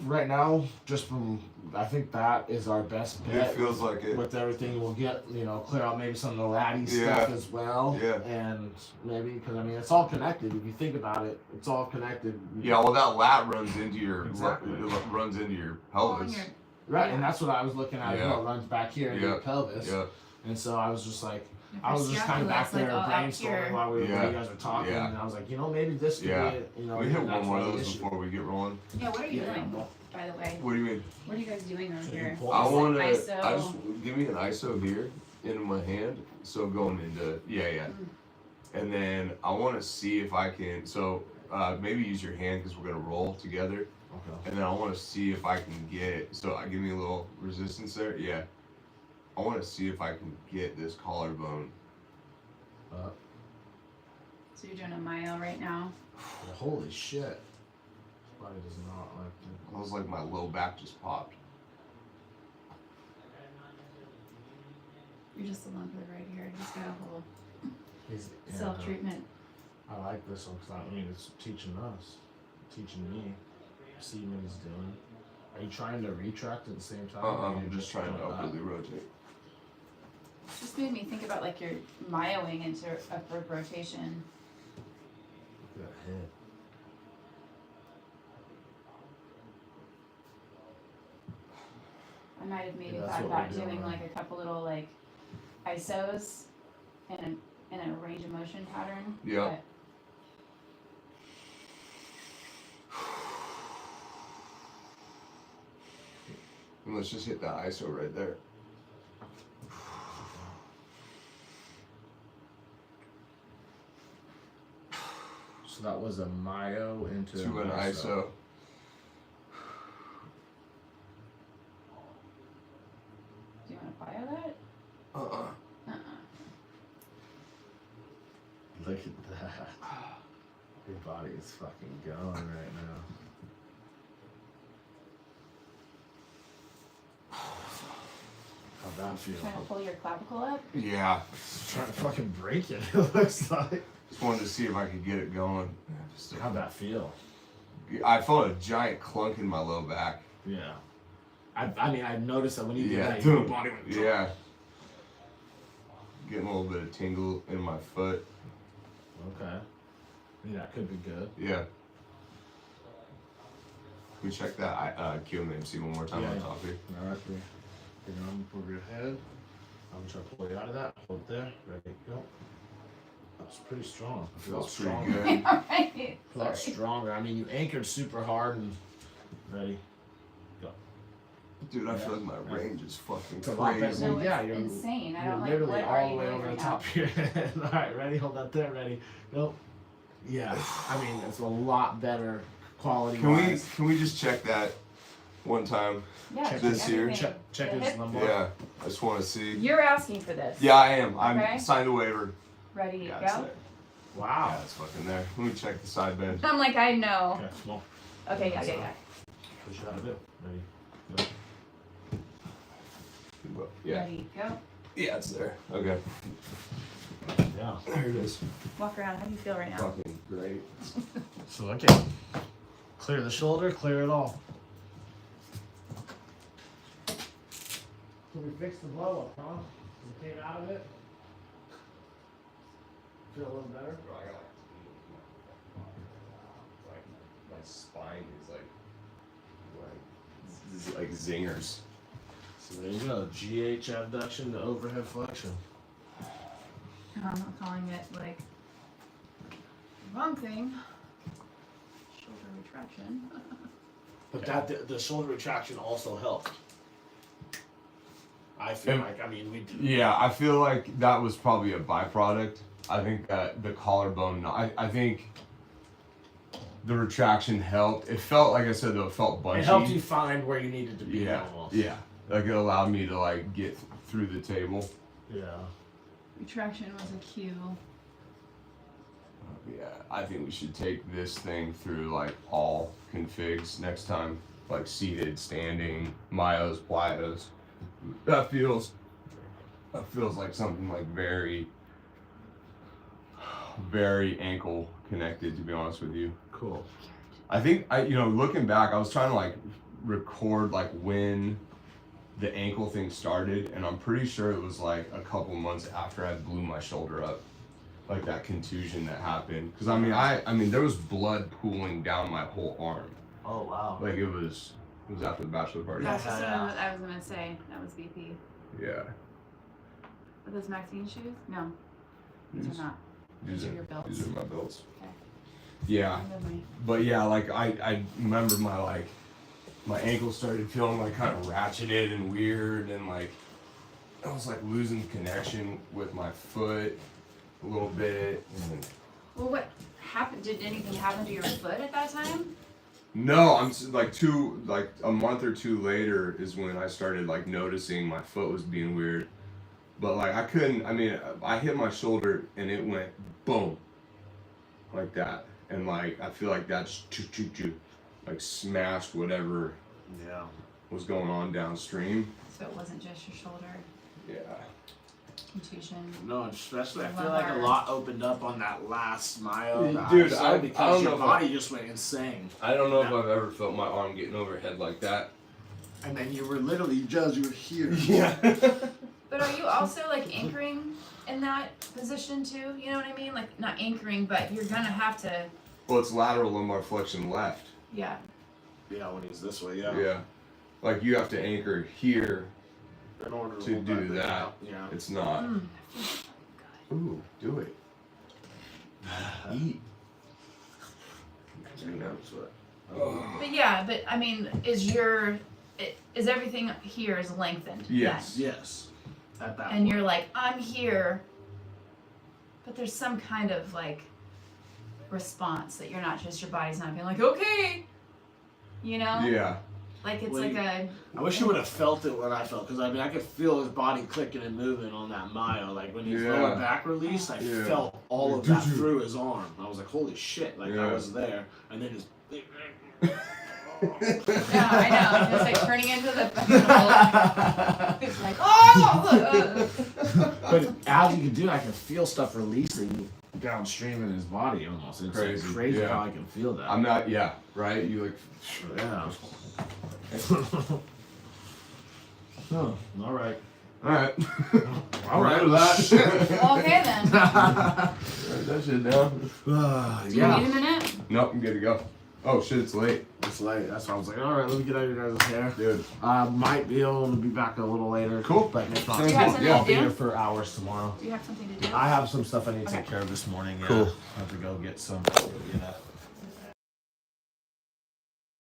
right now, just from I think that is our best It bet. feels like it. With everything, we'll get, clear out maybe some of the laddie stuff as well. Yeah. And maybe, because I mean, it's all connected. If you think about it, it's all connected. Yeah, well, that lat runs into your Exactly. runs into your On pelvis. your- Right, Yeah. and that's what I was looking at as Yeah. well. It runs back here in your Yeah. pelvis. Yeah. And so I was just like, your I was just kind of back scapula's, there like, all out brainstorming here. while Yeah. you guys were talking, Yeah. and I was like, maybe this could Yeah. be it. We maybe hit one that's more of not the those issue. before we get rolling. Yeah, what are you Yeah. doing, by the way? What do you mean? What are you guys doing over So you here? pull- I Just want to. like ISO. I just give me an ISO here into my hand. So going into yeah. And then I want to see if I can. So maybe use your hand because we're gonna roll together. Okay. And then I want to see if I can get. So give me a little resistance there. Yeah. I want to see if I can get this collarbone. So you're doing a mile right now. Holy shit. Body does not like I was like, my low back just popped. You're just a lump right here. You just got a whole it. self-treatment. I like this one because I mean it's teaching us, teaching me, seeing what he's doing. Are you trying to retract at the same time? or I'm you're just trying to doing that? upwardly rotate. Just made me think about like you're myoing into upward rotation. Look at that head. I might have maybe Yeah, that's thought what about we're doing, doing right? like a couple little like ISOs in a range of motion pattern. Yeah. but And let's just hit the ISO right there. So that was a myo into To an ISO. Do you want to bio that? Uh-uh. Look at that. Your body is fucking going right now. How'd that feel? Trying to pull your clavicle up. Yeah. Trying to fucking break it, it looks like. Just wanted to see if I could get it going. Just, How'd that feel? I felt a giant clunk in my low back. Yeah. I mean, I noticed that when you did Yeah, that, your dude. body went. Yeah. Getting a little bit of tingle in my foot. Okay. Yeah, that could be good. Yeah. Can we check that QMMC one more time Yeah, on yeah. top here? Alright, bring your arm over your head. I'm gonna try to pull you out of that. Hold it there. Ready, go. That's pretty strong. I feel Feels pretty stronger. good. Alright. A lot Sorry. stronger. I mean, you anchored super hard and ready. Dude, I Yeah. feel like my range is fucking It's a lot better. crazy. No, it's Yeah, you're- insane. I You're don't like literally what are all the you way doing over the right top of your head. Alright, ready? Hold that there. Ready? Go. Yeah. I mean, it's a lot better quality. Can we just check that one time? now? Yeah, check check this here? everything. check The his hip- lumbar? Yeah. I just want to see. You're asking for this. Yeah, I am. I'm Okay. signed a waiver. Ready to Yeah, it's go? there. Wow. Yeah, it's fucking there. Let me check the side bend. I'm like, I know. Okay, come on. Okay, yeah. Push it out a bit. Ready? Go. Yeah. Ready, go. Yeah, it's there. Okay. Yeah. There it is. Walk around. How do you feel right now? Fucking great. So okay. Clear the shoulder, clear it all. Can we fix the blow up, huh? We came out of it. Feel a little better? My spine is like zingers. So there you go. GH abduction to overhead flexion. I'm not calling it like wrong thing. Shoulder retraction. But that the shoulder retraction also helped. I feel And- like we do. Yeah, I feel like that was probably a byproduct. I think that the collarbone, I think the retraction helped. It felt, like I said, though, it felt bunchy. It helped you find where you needed to be. Yeah, Almost. yeah. Like it allowed me to like get through the table. Yeah. Retraction was a cue. Yeah, I think we should take this thing through like all configs next time, like seated, standing, myos, plyos. That feels like something like very ankle connected, to be honest with you. Cool. I think looking back, I was trying to like record like when the ankle thing started, and I'm pretty sure it was like a couple months after I blew my shoulder up, like that contusion that happened. Because I mean, there was blood pooling down my whole arm. Oh wow. Like it was after the bachelor party. That's just what I was gonna say. That was BP. Yeah. Are those Maxine shoes? No, these These- are not. These are your belts. These are my belts. Okay. Yeah. Memory. But yeah, like I remember my ankle started feeling like kind of ratcheted and weird, and like I was like losing connection with my foot a little bit. And Well, what happened? Did anything happen to your foot at that time? no, like a month or two later is when I started like noticing my foot was being weird. But like I couldn't. I mean, I hit my shoulder and it went boom, like that, and like I feel like that's like smashed whatever Yeah. was going on downstream. So it wasn't just your shoulder Yeah. contusion. No, especially I feel like a lot opened up on that last mile. Dude, that I because don't know your if body just went insane. I don't know if I've ever felt my arm getting overhead like that. And then you were literally you were here. Yeah. But are you also like anchoring in that position too? You know what I mean? Like not anchoring, but you're gonna have to. Well, it's lateral lumbar flexion left. Yeah. Yeah, when he's this way, yeah. Yeah. Like you have to anchor here. In order To hold do thing that. out, yeah. It's not. Mm. Ooh, do it. Eat. But yeah, but I mean, is everything here is lengthened? Yes. Yes. At that then? And point. you're like, I'm here, but there's some kind of like response that you're not just your body's not being like, okay, you know? Yeah. Like it's Well, like a. I wish you would have felt it when I felt, because I mean I could feel his body clicking and moving on that mile. Like when his Yeah. lower back released, I Yeah. felt all of that through his arm. I was like, holy shit! Like Yeah. I was there, and then his. Yeah, I know. It's like turning into the. It's like, oh! But as you can do, I can feel stuff releasing downstream in his body almost. It's Crazy, crazy yeah. how I can feel that. I'm not. Yeah. Right. You like. Yeah. Huh. All right. All right. All right with that. Okay then. Write that shit down. Do you need a minute? Nope. I'm good to go. Oh shit! It's late. It's late. That's why I was like, all right, let me get out of your guys' hair. Dude. Might be able to be back a little later. Cool. But if not, Do you have something I'll to be do? here for hours tomorrow. Do you have something to do? I have some stuff I need to take Okay. care of this morning. Yeah. Cool. I have to go get some.